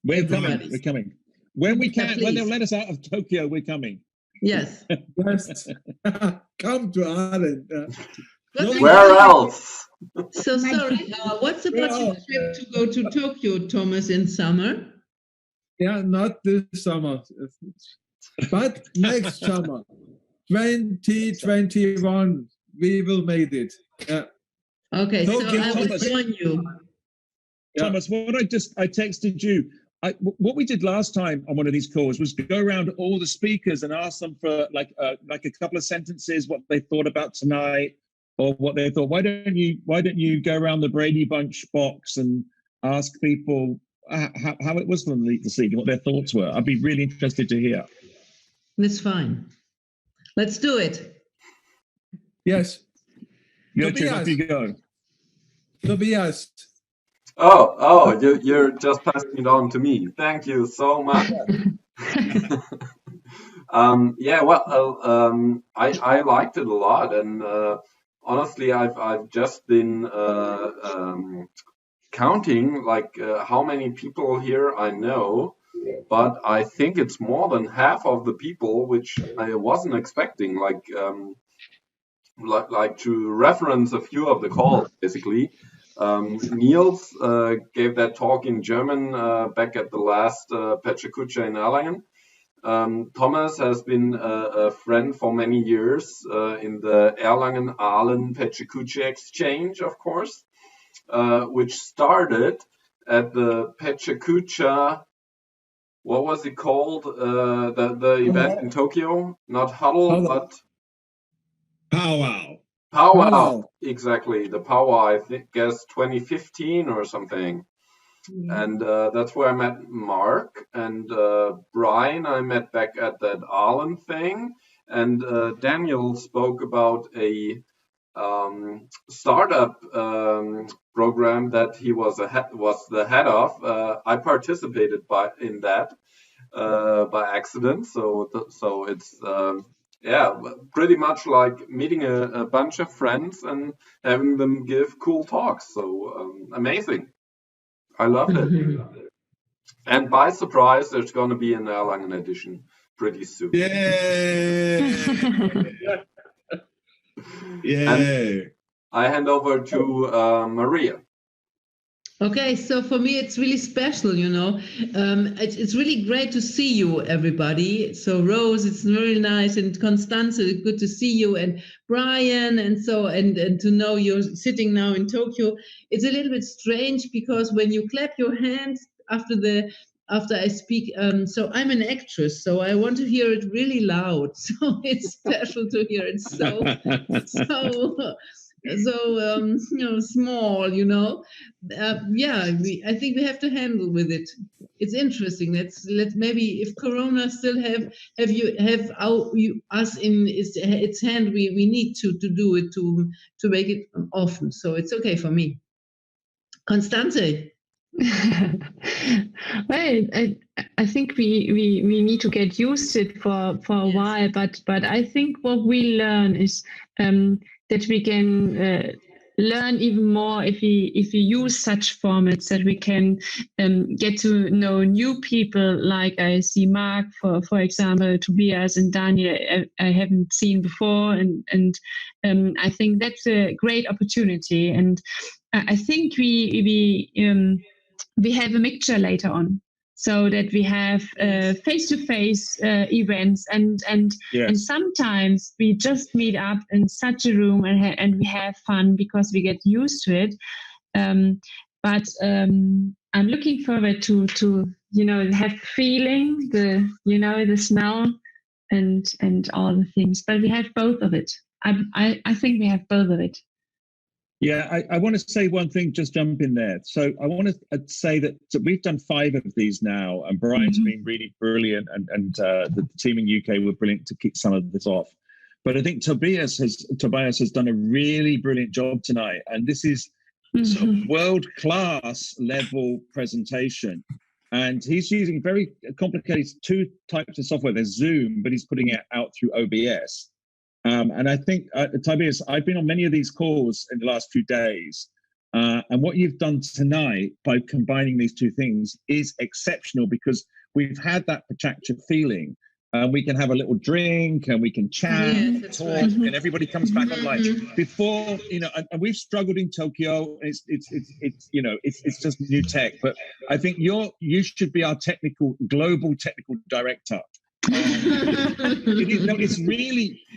We're coming. When we can, when they'll let us out of Tokyo, we're coming. Yes. Yes. Come to Aalen. Where else? So sorry. What's about your trip to go to Tokyo, Thomas, in summer? Yeah, not this summer, but next summer, 2021, we will make it. Yeah. Okay, so Tokyo, I will Thomas. join you. Thomas, I texted you. What we did last time on one of these calls was go around all the speakers and ask them for like a couple of sentences, what they thought about tonight, or what they thought. Why don't you go around the Brady Bunch box and ask people how it was for them this evening, what their thoughts were? I'd be really interested to hear. That's fine. Let's do it. Yes. Gertrude, off you go. Tobias. Oh, you're just passing it on to me. Thank you so much. Yeah, well, I liked it a lot, and honestly, I've just been counting like how many people here I know, but I think it's more than half of the people, which I wasn't expecting. Like to reference a few of the calls, basically. Niels gave that talk in German back at the last Pecha Kucha in Aalen. Thomas has been a friend for many years in the Erlangen-Aalen Pecha Kucha exchange, of course, which started at the Pecha Kucha. What was it called? The event in Tokyo? Not huddle, but Powwow. Powwow. Exactly, the powwow. I guess 2015 or something. Yeah. And that's where I met Mark and Brian. I met back at that Aalen thing, and Daniel spoke about a startup program that he was the head of. I participated in that by accident, so it's yeah, pretty much like meeting a bunch of friends and having them give cool talks. So amazing. I loved it. And by surprise, there's going to be an Erlangen edition pretty soon. Yay! Yay! I hand over to Maria. Okay, so for me, it's really special, you know. It's really great to see you, everybody. So Rose, it's very nice, and Constanze, good to see you, and Brian, and to know you're sitting now in Tokyo. It's a little bit strange because when you clap your hands after I speak, so I'm an actress, so I want to hear it really loud. So it's special to hear it so small, you know. Yeah, I think we have to handle with it. It's interesting. Let's maybe if Corona still have us in its hand, we need to do it to make it often. So it's okay for me. Constanze. Well, I think we need to get used to it for a while, but I think what we learn is that we can learn even more if we use such formats, that we can get to know new people. Like I see Mark, for example, Tobias and Daniel, I haven't seen before, and I think that's a great opportunity. And I think we have a mixture later on, so that we have face-to-face events, and sometimes we just meet up in such a room and we have fun because we get used to it. But I'm looking forward to have feeling the smell and all the things. But we have both of it. I think we have both of it. Yeah, I want to say one thing, just jump in there. So I want to say that we've done 5 of these now, and Brian's been really brilliant, and the team in UK were brilliant to kick some of this off. But I think Tobias has done a really brilliant job tonight, and this is sort of world-class level presentation. And he's using very complicated 2 types of software. There's Zoom, but he's putting it out through OBS. And I think, Tobias, I've been on many of these calls in the last few days, and what you've done tonight by combining these 2 things is exceptional, because we've had that Pecha feeling, and we can have a little drink and we can chat, Yes, talk, right. and everybody comes back online. Before, and we've struggled in Tokyo. It's it's just new tech. But I think you should be our global technical director.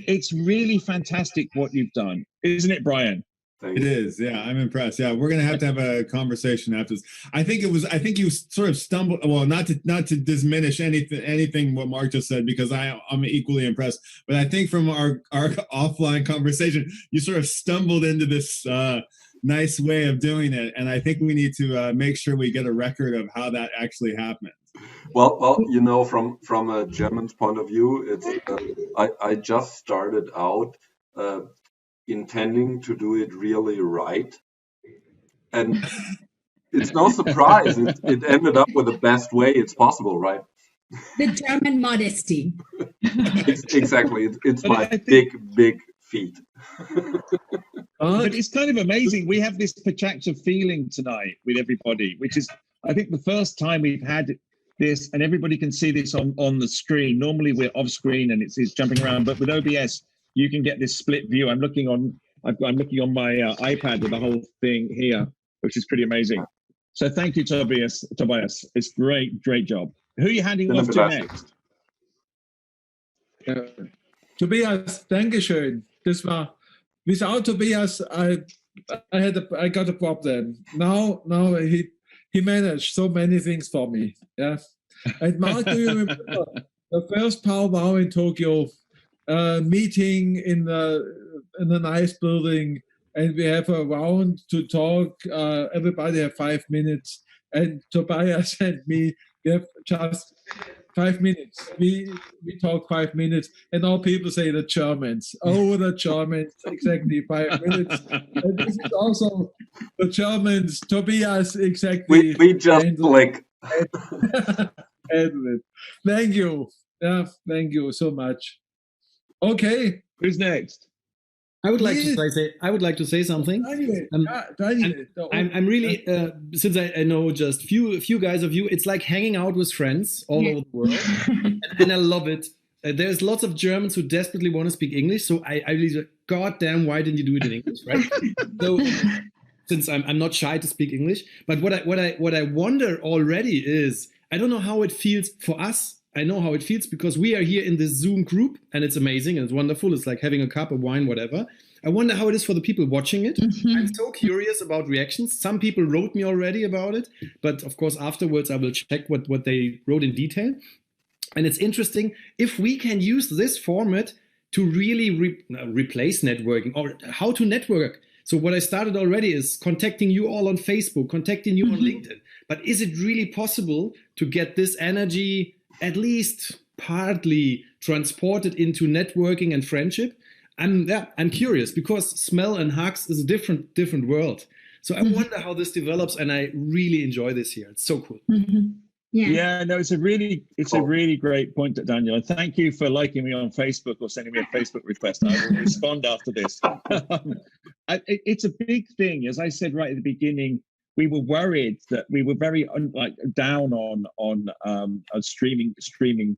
It's really fantastic what you've done, isn't it, Brian? It is, yeah. I'm impressed. Yeah, we're gonna have to have a conversation after this. I think you sort of stumbled. Well, not to diminish anything what Mark just said, because I'm equally impressed. But I think from our offline conversation, you sort of stumbled into this nice way of doing it, and I think we need to make sure we get a record of how that actually happened. Well, from a German's point of view, it's I just started out intending to do it really right, and it's no surprise it ended up with the best way it's possible, right? The German modesty. Exactly, it's my big feat. But it's kind of amazing. We have this Pecha feeling tonight with everybody, which is, I think, the first time we've had this, and everybody can see this on the screen. Normally we're off screen and it's jumping around, but with OBS you can get this split view. I'm looking on my iPad with the whole thing here, which is pretty amazing. So thank you, Tobias. It's great job. Who are you handing off to next? Tobias, Dankeschön. Das war, without Tobias, I got a problem. Now he managed so many things for me. Yeah. And Mark, do you remember the first powwow in Tokyo? Meeting in a nice building, and we have a round to talk. Everybody have 5 minutes, and Tobias and me, we have just 5 minutes. We talk 5 minutes, and all people say the Germans. Oh, the Germans! Exactly 5 minutes. And this is also the Germans. Tobias, exactly. We just click. Thank you. Yeah, thank you so much. Okay, who's next? I would like to say something. I'm really since I know just few guys of you, it's like hanging out with friends all over the world, and I love it. There's lots of Germans who desperately want to speak English, so I really, God damn, why didn't you do it in English, right? So since I'm not shy to speak English, but what I wonder already is, I don't know how it feels for us. I know how it feels because we are here in this Zoom group and it's amazing and it's wonderful. It's like having a cup of wine, whatever. I wonder how it is for the people watching it. I'm so curious about reactions. Some people wrote me already about it, but of course afterwards I will check what they wrote in detail. And it's interesting if we can use this format to really replace networking, or how to network. So what I started already is contacting you all on Facebook, contacting you on LinkedIn. But is it really possible to get this energy at least partly transported into networking and friendship? I'm curious, because smell and hugs is a different world. So I wonder how this develops, and I really enjoy this here. It's so cool. Yeah, no, it's a really great point, Daniel. And thank you for liking me on Facebook or sending me a Facebook request. I will respond after this. It's a big thing. As I said right at the beginning, we were worried that we were very down on streaming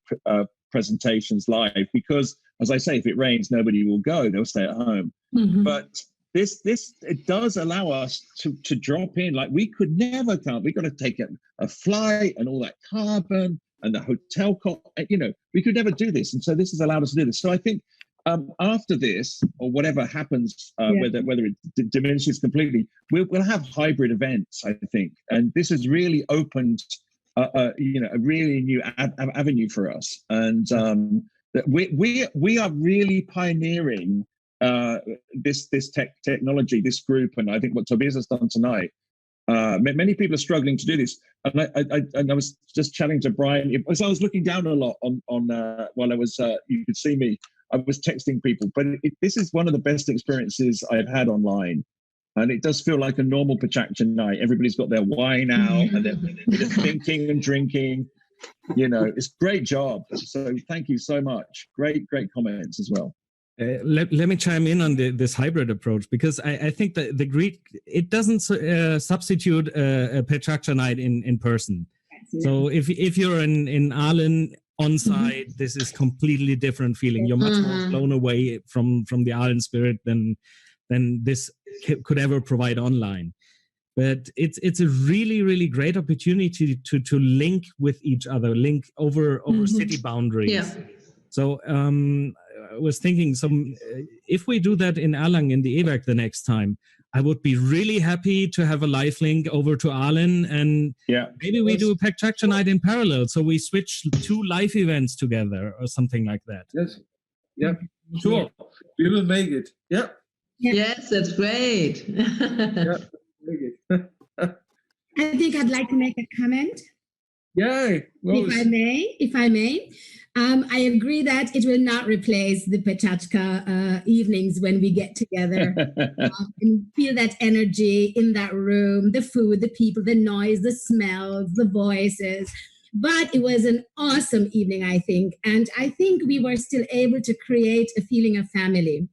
presentations live, because, as I say, if it rains, nobody will go. They'll stay at home. But this it does allow us to drop in. Like, we could never come. We got to take a flight and all that carbon and the hotel cost. We could never do this. And so this has allowed us to do this. So I think after this, or whatever happens, whether it diminishes completely, we'll have hybrid events, I think. And this has really opened a really new avenue for us. And that we are really pioneering this technology, this group, and I think what Tobias has done tonight. Many people are struggling to do this, and I was just chatting to Brian as I was looking down a lot on while I was you could see me. I was texting people, but this is one of the best experiences I've had online. And it does feel like a normal Pecha night. Everybody's got their wine out and they're thinking and drinking. It's a great job. So thank you so much. Great comments as well. Let me chime in on this hybrid approach, because I think that the Greek, it doesn't substitute a Pecha night in person. So if you're in Aalen on site, this is completely different feeling. You're much more blown away from the Aalen spirit than this could ever provide online. But it's a really, really great opportunity to link with each other, link over city boundaries. Yeah. So I was thinking, if we do that in Erlangen in the EWAC the next time, I would be really happy to have a live link over to Aalen, and maybe we do a Pecha night in parallel. So we switch 2 live events together or something like that. Yes. Yeah. Sure. We will make it. Yeah. Yes, that's great. Yeah. Make it. I think I'd like to make a comment. Yeah. If I may. I agree that it will not replace the Pechachka evenings when we get together and feel that energy in that room, the food, the people, the noise, the smells, the voices. But it was an awesome evening, I think. And I think we were still able to create a feeling of family.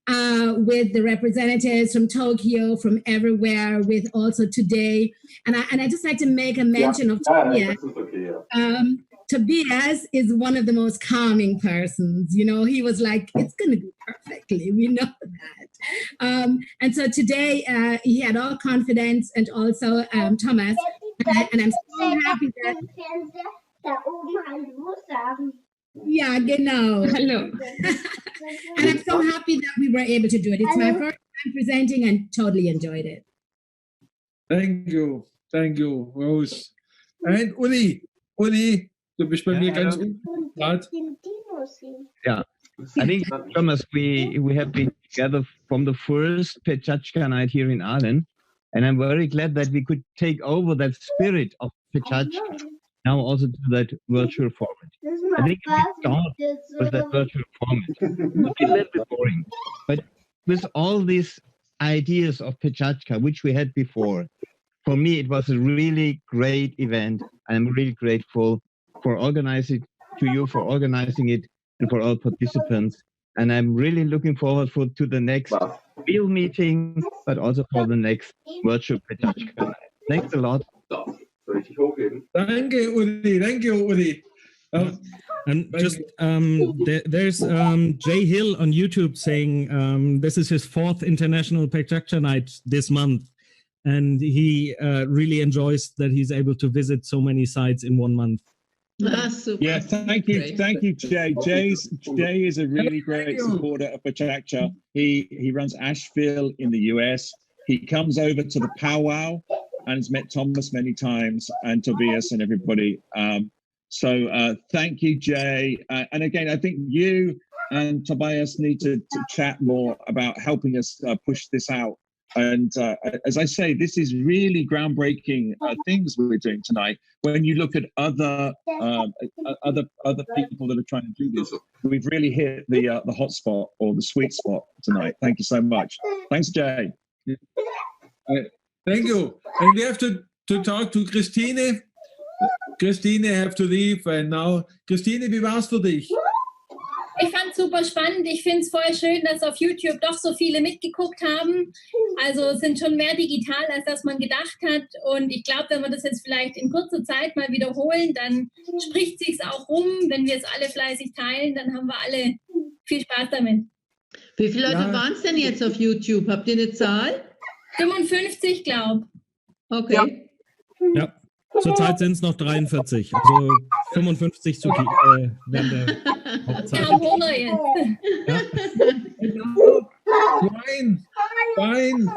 With the representatives from Tokyo, from everywhere, with also today. And I just like to make a mention of Tobias. Tobias is one of the most calming persons. You know, he was like, it's going to be perfectly. We know that. And so today he had all confidence, and also Thomas. And I'm so happy that... Yeah, genau. Hello. And I'm so happy that we were able to do it. It's my first time presenting and totally enjoyed it. Thank you, Rose. And Uli, du bist bei mir ganz unbekannt. Yeah, I think, Thomas, we have been together from the first Pechachka night here in Aalen, and I'm very glad that we could take over that spirit of Pechachka now also to that virtual format. I think if we start with that virtual format, it would be a little bit boring. But with all these ideas of Pechachka, which we had before, for me, it was a really great event. I'm really grateful for organizing it and for all participants. And I'm really looking forward to the next real meeting, but also for the next virtual Pechachka night. Thanks a lot. Thank you, Uli. And just there's Jay Hill on YouTube saying this is his 4th international Pecha night this month, and he really enjoys that he's able to visit so many sites in 1 month. Super. Yeah, thank you, Jay. Jay is a really great supporter of Pecha. He runs Asheville in the US. He comes over to the powwow and has met Thomas many times, and Tobias and everybody. So thank you, Jay. And again, I think you and Tobias need to chat more about helping us push this out. And as I say, this is really groundbreaking things we're doing tonight. When you look at other people that are trying to do this, we've really hit the hot spot or the sweet spot tonight. Thank you so much. Thanks, Jay. Thank you. And we have to talk to Christine. Christine have to leave and now. Christine, wie war's für dich? Ich fand es super spannend. Ich finde es voll schön, dass auf YouTube doch so viele mitgeguckt haben. Also es sind schon mehr digital, als dass man gedacht hat. Und ich glaube, wenn wir das jetzt vielleicht in kurzer Zeit mal wiederholen, dann spricht sich's auch rum. Wenn wir es alle fleißig teilen, dann haben wir alle viel Spaß damit. Wie viele Leute waren es denn jetzt auf YouTube? Habt ihr eine Zahl? 55, glaube ich. Okay. Ja. Zurzeit sind es noch 43, also 55 zu während der Hauptzeit. Wir haben Hunger jetzt. Fine.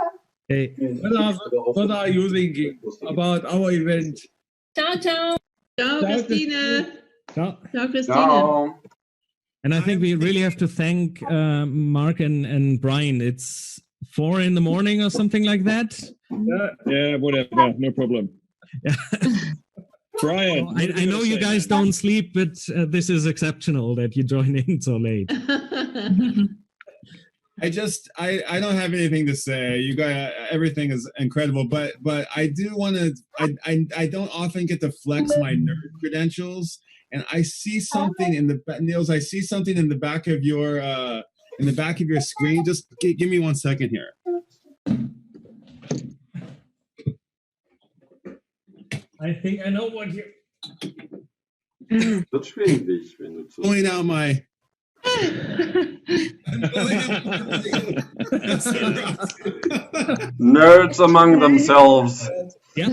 Hey. What are you thinking about our event? Ciao, ciao. Ciao, Christine. Ciao. Ciao, Christine. Ciao. And I think we really have to thank Mark and Brian. It's 4 in the morning or something like that. Yeah, whatever, no problem. Brian, I know you guys don't sleep, but this is exceptional that you join in so late. I don't have anything to say. You guys, everything is incredible, but I do want to. I don't often get to flex my nerd credentials, and I see something in the Niels. I see something in the back of your screen. Just give me 1 second here. I think I know what you. Wird schwierig, wenn du zu. Pulling out my. Nerds among themselves. Yeah.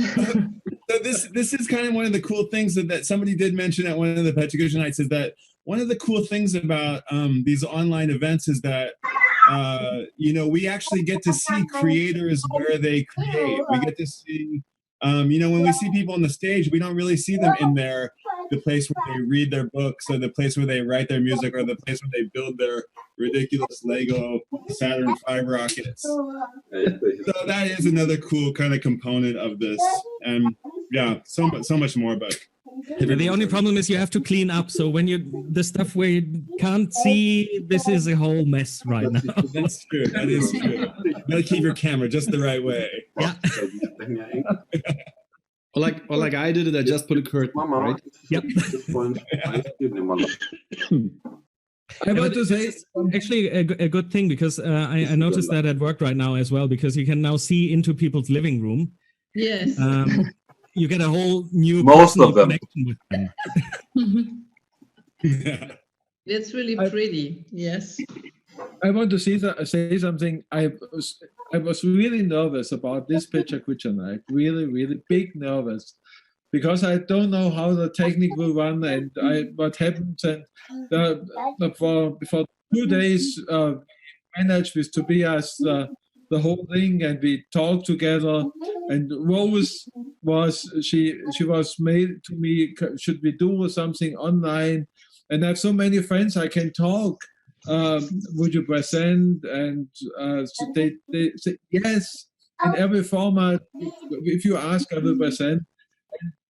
So this is kind of one of the cool things that somebody did mention at one of the Pecha Kucha nights, is that one of the cool things about these online events is that we actually get to see creators where they create. We get to see when we see people on the stage, we don't really see them in the place where they read their books, or the place where they write their music, or the place where they build their ridiculous Lego Saturn V rockets. So that is another cool kind of component of this. And yeah, so much more, but the only problem is you have to clean up. So when the stuff where you can't see, this is a whole mess right now. That's true. That is true. You gotta keep your camera just the right way. Yeah. Or like I did it, I just put a curtain, right? Yep. I want to say actually a good thing, because I noticed that at work right now as well, because you can now see into people's living room. Yes. You get a whole new Most of them. connection with them. Yeah. It's really pretty. Yes. I want to say something. I was really nervous about this Pecha Kucha night. Really, really big nervous, because I don't know how the technique will run and what happens. And for 2 days, managed with Tobias the whole thing, and we talked together. And Rose she was made to me, should we do something online? And I have so many friends I can talk. Would you present? And so they say yes in every format. If you ask, I will present.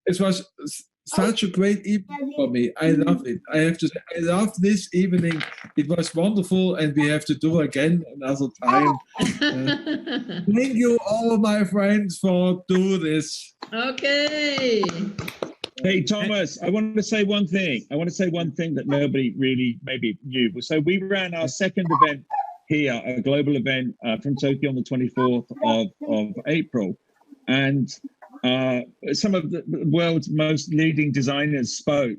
It was such a great evening for me. I love it. I have to say, I love this evening. It was wonderful, and we have to do again another time. Thank you, all my friends, for doing this. Okay. Hey, Thomas, I want to say one thing. That nobody really maybe knew. So we ran our second event here, a global event from Tokyo on the 24th of April. And some of the world's most leading designers spoke.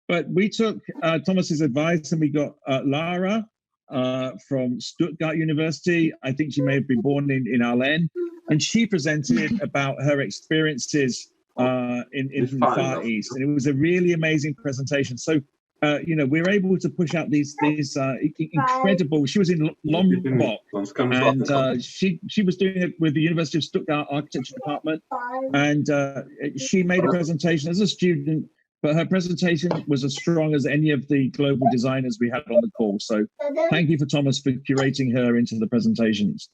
But we took Thomas's advice, and we got Lara from Stuttgart University. I think she may have been born in Aalen. And she presented about her experiences in the Far East, and it was a really amazing presentation. So, we're able to push out these incredible. She was in Lombok, and she was doing it with the University of Stuttgart Architecture Department, and she made a presentation as a student. But her presentation was as strong as any of the global designers we had on the call. So, thank you for Thomas for curating her into the presentations.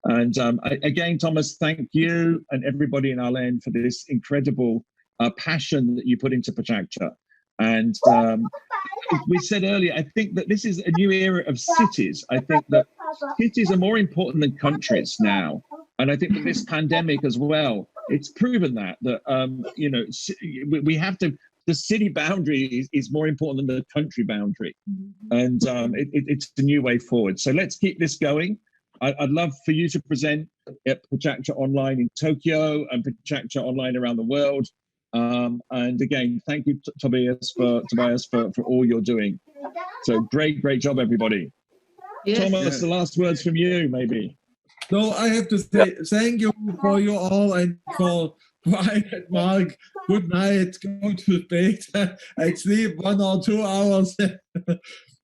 And again, Thomas, thank you and everybody in Aalen for this incredible passion that you put into Pecha. And we said earlier, I think that this is a new era of cities. I think that cities are more important than countries now. And I think that this pandemic as well, it's proven that we have to, the city boundary is more important than the country boundary. And it's a new way forward. So let's keep this going. I'd love for you to present at Pecha Online in Tokyo and Pecha Online around the world. And again, thank you, Tobias, for all you're doing. So great job, everybody. Yes. Thomas, the last words from you, maybe. No, I have to say thank you for you all, and for Brian and Mark. Good night. Go to bed. I sleep 1 or 2 hours.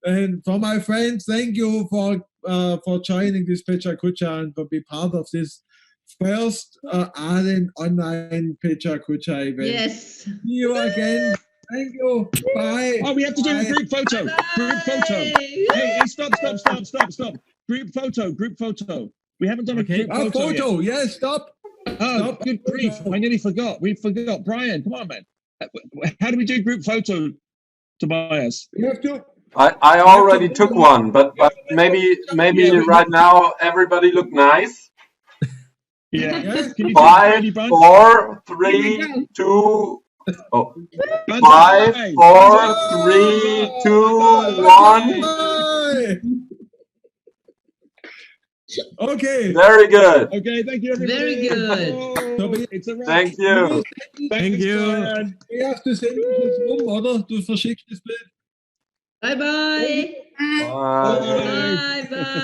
And for my friends, thank you for joining this Pecha Kucha and for being part of this first Aalen online Pecha Kucha event. Yes. See you again. Thank you. Bye. Oh, we have to do a group photo. Group photo. Hey, stop. Group photo. We haven't done a group photo yet. Yes, stop. Oh, Stop. good grief. I nearly forgot. We forgot. Brian, come on, man. How do we do group photo, Tobias? You have to. I already took one, but maybe right now everybody look nice. Yeah. Yes. 5, 4, 3, 2. Oh. 5, 4, 3, 2, 1. Okay. Very good. Okay, thank you, everybody. Very good. It's a wrap. Thank you. Thank you. Die erste Sendung ist rum, oder? Du verschickst das Bild. Bye bye. Bye. Bye bye.